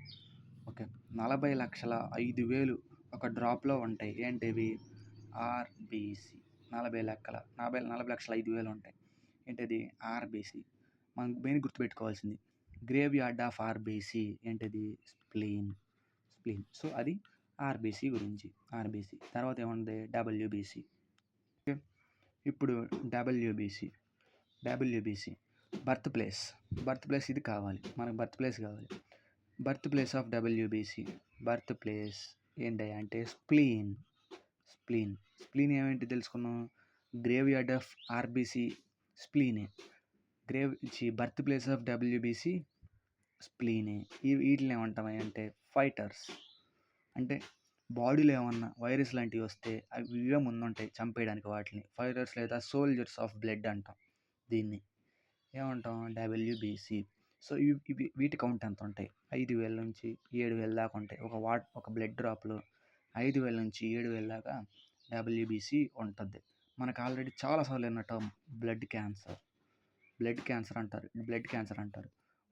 ఓకే. 40,05,000 ఒక డ్రాప్‌లో ఉంటాయి. ఏంటివి? ఆర్‌బీసీ. 40,05,000 ఉంటాయి. ఏంటది? ఆర్‌బీసీ. మనం మెయిన్ గుర్తుపెట్టుకోవాల్సింది గ్రేవ్ యార్డ్ ఆఫ్ ఆర్‌బీసీ ఏంటిది? స్ప్లీన్. సో అది ఆర్‌బీసీ గురించి. ఆర్‌బీసీ తర్వాత ఏముంది? డబ్ల్యూబీసీ. ఓకే. ఇప్పుడు డబ్ల్యూబీసీ బర్త్ ప్లేస్ ఇది కావాలి మనకు. Birth place of WBC. Birth place ఏంటి అంటే స్ప్లీన్. ఏమేంటి తెలుసుకున్నాం? గ్రేవ్ యార్డ్ ఆఫ్ ఆర్‌బీసీ స్ప్లీనే. బర్త్ ప్లేస్ ఆఫ్ డబ్ల్యూబీసీ స్ప్లీనే. వీటిని ఏమంటాం అంటే ఫైటర్స్. అంటే బాడీలో ఏమన్నా వైరస్ లాంటివి వస్తే అవి ఇవే ముందుంటాయి చంపేయడానికి వాటిని. ఫైటర్స్ లేదా సోల్జర్స్ ఆఫ్ బ్లడ్ అంటాం దీన్ని. ఏమంటాం? డబ్ల్యూబీసీ. సో వీటి కౌంట్ ఎంత ఉంటాయి? 5,000 నుంచి 7,000 దాకా ఉంటాయి. ఒక బ్లడ్ డ్రాప్‌లో 5,000 నుంచి 7,000 దాకా డబ్ల్యూబీసీ ఉంటది. మనకు ఆల్రెడీ చాలా సార్లు విన్న term blood cancer. Blood cancer అంటారు.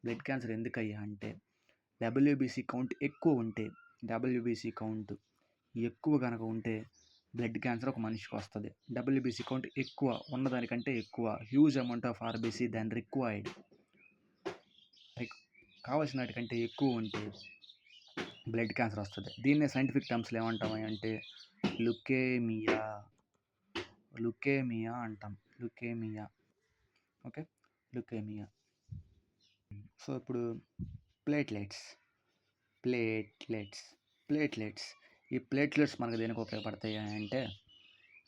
బ్లడ్ క్యాన్సర్ ఎందుకయ్యా అంటే డబ్ల్యూబీసీ కౌంట్ ఎక్కువ గనక ఉంటే బ్లడ్ క్యాన్సర్ ఒక మనిషికి వస్తుంది. డబ్ల్యూబీసీ కౌంట్ ఎక్కువ ఉన్నదానికంటే ఎక్కువ huge amount of RBC than required. కావాల్సిన వాటికంటే ఎక్కువ ఉంటే బ్లడ్ క్యాన్సర్ వస్తుంది. దీన్నే సైంటిఫిక్ టర్మ్స్లో ఏమంటాం అంటే లుకేమియా అంటాం. ఓకే. లుకేమియా. సో ఇప్పుడు ప్లేట్లెట్స్. ఈ ప్లేట్లెట్స్ మనకు దేనికి ఉపయోగపడతాయి అంటే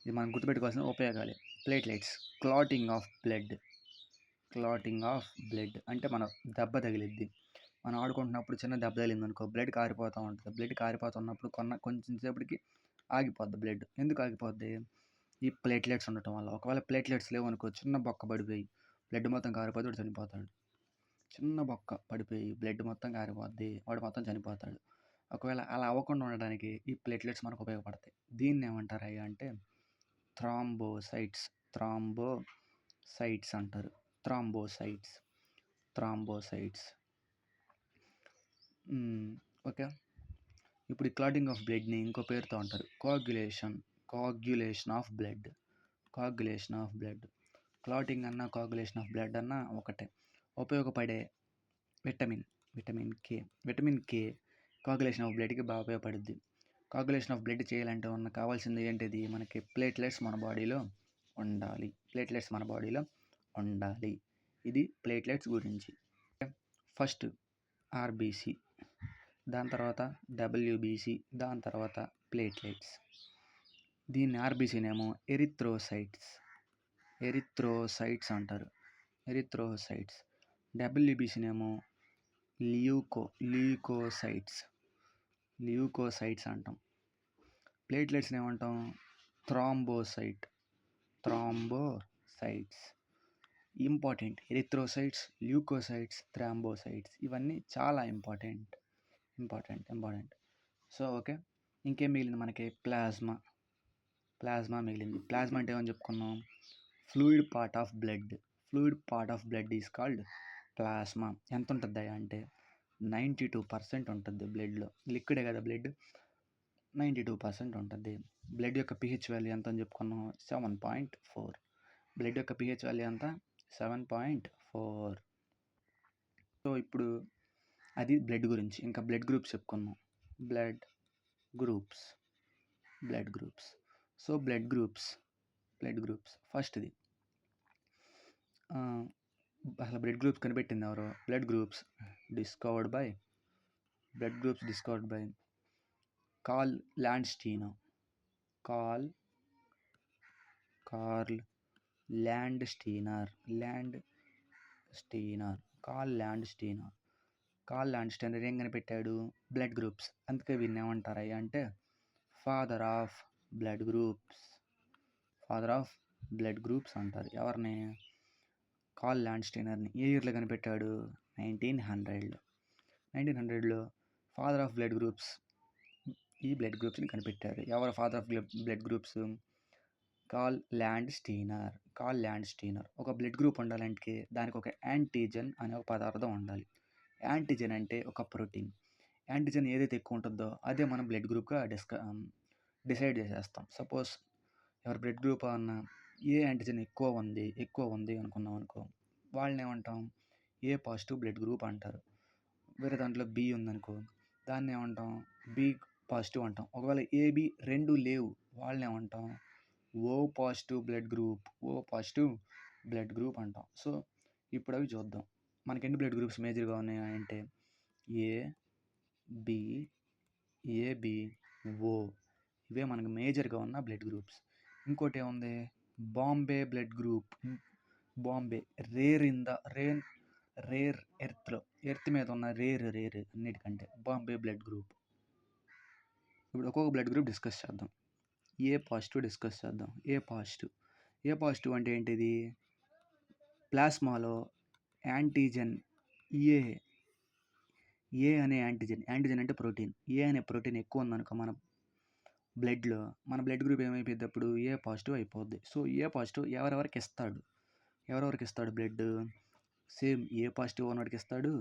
ఇది మనం గుర్తుపెట్టుకోవాల్సిన ఉపయోగాలు. ప్లేట్లెట్స్ క్లాటింగ్ ఆఫ్ బ్లడ్ అంటే మన దెబ్బ తగిలిద్ది. మనం ఆడుకుంటున్నప్పుడు చిన్న దెబ్బ తగిలింది అనుకో బ్లడ్ కారిపోతూ ఉంటుంది. బ్లడ్ కారిపోతున్నప్పుడు కొంచెం సేపటికి ఆగిపోద్ది బ్లడ్. ఎందుకు ఆగిపోద్ది? ఈ ప్లేట్లెట్స్ ఉండటం వల్ల. ఒకవేళ ప్లేట్లెట్స్ లేవనుకో చిన్న బొక్క పడిపోయి బ్లడ్ మొత్తం కారిపోతే వాడు చనిపోతాడు. చిన్న బొక్క పడిపోయి బ్లడ్ మొత్తం కారిపోద్ది, వాడు మొత్తం చనిపోతాడు. ఒకవేళ అలా అవ్వకుండా ఉండడానికి ఈ ప్లేట్లెట్స్ మనకు ఉపయోగపడతాయి. దీన్ని ఏమంటారయ్యా అంటే థ్రాంబోసైట్స్ అంటారు. థ్రాంబోసైట్స్. ఓకే. ఇప్పుడు ఈ క్లాటింగ్ ఆఫ్ బ్లడ్ని ఇంకో పేరుతో అంటారు కోయాగ్యులేషన్ ఆఫ్ బ్లడ్. క్లాటింగ్ అన్న కోయాగ్యులేషన్ ఆఫ్ బ్లడ్ అన్న ఒకటే. ఉపయోగపడే విటమిన్ కే కోయాగ్యులేషన్ ఆఫ్ బ్లడ్కి బాగా ఉపయోగపడుద్ది. కోయాగ్యులేషన్ ఆఫ్ బ్లడ్ చేయాలంటే కావాల్సింది ఏంటిది? మనకి ప్లేట్లెట్స్ మన బాడీలో ఉండాలి. ఇది ప్లేట్లెట్స్ గురించి. ఫస్ట్ ఆర్బీసీ, దాని తర్వాత డబ్ల్యూబీసీ, దాని తర్వాత ప్లేట్లెట్స్. దీన్ని ఆర్బీసీనేమో ఎరిథ్రోసైట్స్ అంటారు. డబ్ల్యూబీసీనేమో ల్యూకోసైట్స్ అంటాం. ప్లేట్లెట్స్ని ఏమంటాం? Thrombocytes. Important. Erythrocytes, leukocytes, thrombocytes ఇవన్నీ చాలా ఇంపార్టెంట్. So okay. ఇంకేం మిగిలింది మనకి? ప్లాస్మా మిగిలింది. ప్లాస్మా అంటే ఏమని చెప్పుకున్నాం? Fluid part of blood is called plasma. ఎంత ఉంటుంది అంటే 92% ఉంటుంది బ్లడ్లో. లిక్విడే కదా బ్లడ్, 92% ఉంటుంది. బ్లడ్ యొక్క pH వాల్యూ ఎంత అని చెప్పుకున్నాం? 7.4. బ్లడ్ యొక్క pH వాల్యూ ఎంత? 7.4. సో ఇప్పుడు అది బ్లడ్ గురించి. ఇంకా బ్లడ్ గ్రూప్స్ చెప్పుకున్నాం. Blood groups. So blood groups ఫస్ట్ది అసలు బ్లడ్ గ్రూప్స్ కనిపెట్టింది ఎవరు? Blood groups discovered by Karl Landsteiner. Karl Karl Landsteiner ఏం కనిపెట్టాడు? Blood groups. అందుకే వీడిని ఏమంటారు అంటే ఫాదర్ ఆఫ్ బ్లడ్ గ్రూప్స్ అంటారు. ఎవరిని? కార్ల్ ల్యాండ్స్టీనర్ని. ఏ ఇయర్లో కనిపెట్టాడు? 1900లో ఫాదర్ ఆఫ్ బ్లడ్ గ్రూప్స్ ఈ బ్లడ్ గ్రూప్స్ని కనిపెట్టారు. ఎవరు father of blood groups? Karl Landsteiner. ఒక బ్లడ్ గ్రూప్ ఉండాలంటే దానికి ఒక యాంటీజెన్ అనే ఒక పదార్థం ఉండాలి. యాంటీజెన్ అంటే ఒక ప్రోటీన్. యాంటీజెన్ ఏదైతే ఎక్కువ ఉంటుందో అదే మనం బ్లడ్ గ్రూప్గా డిసైడ్ చేసేస్తాం. సపోజ్ ఎవరి బ్లడ్ గ్రూప్ అన్న ఏ యాంటీజెన్ ఎక్కువ ఉంది అనుకున్నాం అనుకో, వాళ్ళని ఏమంటాం? ఏ పాజిటివ్ బ్లడ్ గ్రూప్ అంటారు. వేరే దాంట్లో బి ఉందనుకో, దాన్ని ఏమంటాం? బి పాజిటివ్ అంటాం. ఒకవేళ ఏబి రెండు లేవు, వాళ్ళని ఏమంటాం? ఓ పాజిటివ్ బ్లడ్ గ్రూప్ అంటాం. సో ఇప్పుడు అవి చూద్దాం. మనకి ఎన్ని బ్లడ్ గ్రూప్స్ మేజర్గా ఉన్నాయి అంటే ఏబి ఓ, ఇవే మనకు మేజర్గా ఉన్న బ్లడ్ గ్రూప్స్. ఇంకోటి ఏముంది? Bombay blood group. Bombay rare earth మీద ఉన్న రేర్ అన్నిటికంటే బాంబే బ్లడ్ గ్రూప్. ఇప్పుడు ఒక్కొక్క బ్లడ్ గ్రూప్ డిస్కస్ చేద్దాం. ఏ పాజిటివ్ డిస్కస్ చేద్దాం. ఏ పాజిటివ్ అంటే ఏంటిది? ప్లాస్మాలో యాంటీజెన్ ఏ అనే యాంటీజెన్ అంటే ప్రోటీన్. ఏ అనే ప్రోటీన్ ఎక్కువ ఉందనుకో మన బ్లడ్లో, మన బ్లడ్ గ్రూప్ ఏమైపోద్ది? అప్పుడు ఏ పాజిటివ్ అయిపోద్ది. సో ఏ పాజిటివ్ ఎవరెవరికి ఇస్తాడు బ్లడ్? సేమ్ ఏ పాజిటివ్ ఉన్నవాడికి ఇస్తాడు,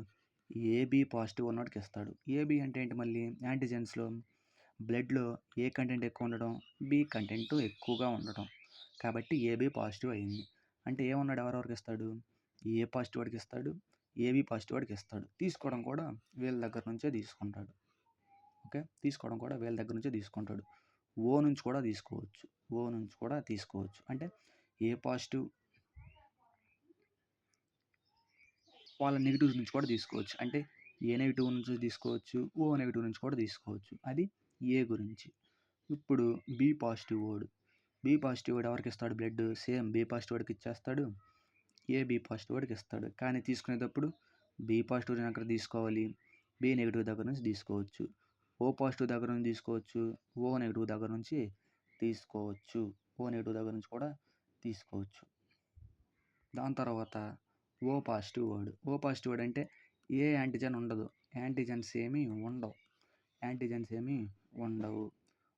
ఏబి పాజిటివ్ ఉన్నవాడికి ఇస్తాడు. ఏబి అంటే ఏంటి? మళ్ళీ యాంటీజెన్స్లో బ్లడ్లో ఏ కంటెంట్ ఎక్కువ ఉండడం, బి కంటెంట్ ఎక్కువగా ఉండటం. కాబట్టి ఏబి పాజిటివ్ అయింది. అంటే ఏమన్నాడు? ఎవరెవరికి ఇస్తాడు? ఏ పాజిటివ్ వాడికి ఇస్తాడు, ఏబి పాజిటివ్ వాడికి ఇస్తాడు. తీసుకోవడం కూడా వీళ్ళ దగ్గర నుంచే తీసుకుంటాడు. ఓకే, తీసుకోవడం కూడా వీళ్ళ దగ్గర నుంచే తీసుకుంటాడు. ఓ నుంచి కూడా తీసుకోవచ్చు. అంటే ఏ పాజిటివ్ వాళ్ళ నెగిటివ్స్ నుంచి కూడా తీసుకోవచ్చు. అంటే ఏ నెగిటివ్ నుంచి తీసుకోవచ్చు, ఓ నెగిటివ్ నుంచి కూడా తీసుకోవచ్చు. అది ఏ గురించి. ఇప్పుడు బి పాజిటివ్ వాడు ఎవరికి ఇస్తాడు బ్లడ్? సేమ్ బి పాజిటివ్ వాడికి ఇచ్చేస్తాడు, ఏ బి పాజిటివ్ వాడికి ఇస్తాడు. కానీ తీసుకునేటప్పుడు బి పాజిటివ్ దగ్గర తీసుకోవాలి, బి నెగిటివ్ దగ్గర నుంచి తీసుకోవచ్చు. ఓ పాజిటివ్ దగ్గర నుంచి తీసుకోవచ్చు, ఓ నెగిటివ్ దగ్గర నుంచి కూడా తీసుకోవచ్చు. దాని తర్వాత ఓ పాజిటివ్ వాడు అంటే ఏ యాంటీజెన్ ఉండదు, యాంటీజెన్స్ ఏమీ ఉండవు.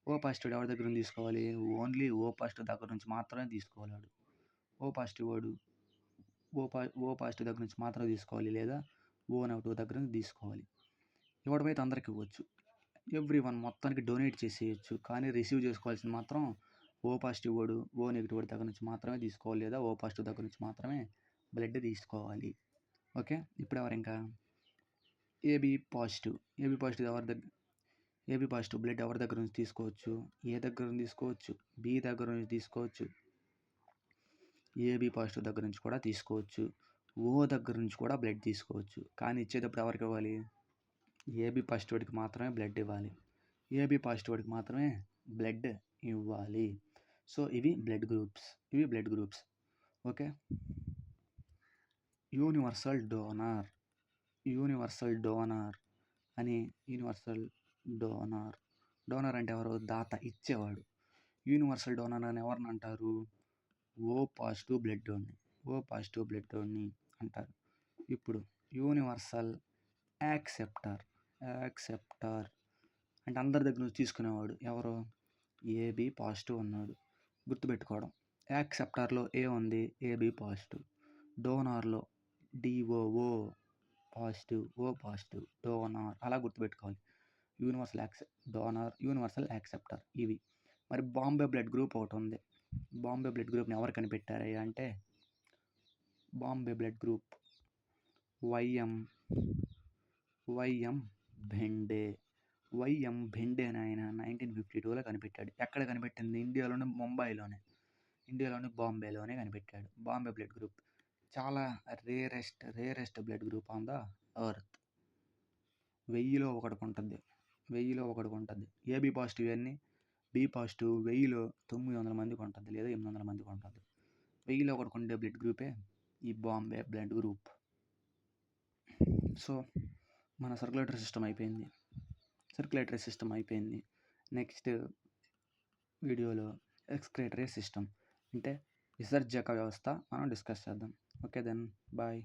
ఓ పాజిటివ్ ఎవరి దగ్గర నుంచి తీసుకోవాలి? ఓన్లీ ఓ పాజిటివ్ దగ్గర నుంచి మాత్రమే తీసుకోవాలి. ఓ పాజిటివ్ దగ్గర నుంచి మాత్రమే తీసుకోవాలి, లేదా ఓ నెగిటివ్ దగ్గర నుంచి తీసుకోవాలి. ఇవ్వడమైతే అందరికి ఇవ్వచ్చు, ఎవ్రీవన్ మొత్తానికి డొనేట్ చేసేయచ్చు. కానీ రిసీవ్ చేసుకోవాల్సింది మాత్రం ఓ పాజిటివ్ వాడు, ఓ నెగిటివ్ వాడి దగ్గర నుంచి మాత్రమే తీసుకోవాలి, లేదా ఓ పాజిటివ్ దగ్గర నుంచి మాత్రమే బ్లడ్ తీసుకోవాలి. ఓకే, ఇప్పుడు ఎవరు? ఇంకా ఏబి పాజిటివ్ బ్లడ్ ఎవరి దగ్గర నుంచి తీసుకోవచ్చు? ఏ దగ్గర నుంచి తీసుకోవచ్చు, బి దగ్గర నుంచి తీసుకోవచ్చు, ఏబి పాజిటివ్ దగ్గర నుంచి కూడా తీసుకోవచ్చు, ఓ దగ్గర నుంచి కూడా బ్లడ్ తీసుకోవచ్చు. కానీ ఇచ్చేటప్పుడు ఎవరికి ఇవ్వాలి? ఏబి పాజిటివ్ వాడికి మాత్రమే బ్లడ్ ఇవ్వాలి. సో ఇవి blood groups. Okay, universal donor అంటే ఎవరు? దాత, ఇచ్చేవాడు. యూనివర్సల్ డోనర్ అని ఎవరిని అంటారు? ఓ పాజిటివ్ బ్లడ్ డోన్ని అంటారు. ఇప్పుడు యూనివర్సల్ యాక్సెప్టర్ అంటే అందరి దగ్గర నుంచి తీసుకునేవాడు ఎవరు? ఏబి పాజిటివ్ ఉన్నాడు. గుర్తుపెట్టుకోవడం, యాక్సెప్టర్లో ఏ ఉంది? AB positive. డోనార్లో డిఓఓ పాజిటివ్, ఓ పాజిటివ్. డోనార్ అలా గుర్తుపెట్టుకోవాలి. యూనివర్సల్ యాక్సెప్టర్ ఇవి. మరి బాంబే బ్లడ్ గ్రూప్ ఒకటి ఉంది. బాంబే బ్లడ్ గ్రూప్ని ఎవరు కనిపెట్టారు అంటే Bombay blood group Y M Bhende అని ఆయన 1952లో కనిపెట్టాడు. ఎక్కడ కనిపెట్టింది? ఇండియాలోని బాంబేలోనే కనిపెట్టాడు బాంబే బ్లడ్ గ్రూప్. చాలా rarest blood group on the earth. 1000లో ఒకటికి ఉంటుంది. ఏబీ పాజిటివ్ అన్ని బి పాజిటివ్ 1000లో 900 మందికి ఉంటుంది, లేదా 800 మందికి ఉంటుంది. 1000లో ఒకటికి ఉండే బ్లడ్ గ్రూపే ఈ బాంబే బ్లడ్ గ్రూప్. సో మన సర్క్యులేటరీ సిస్టమ్ అయిపోయింది. నెక్స్ట్ వీడియోలో ఎక్స్క్రేటరీ సిస్టమ్ అంటే విసర్జక వ్యవస్థ మనం డిస్కస్ చేద్దాం. Okay then bye.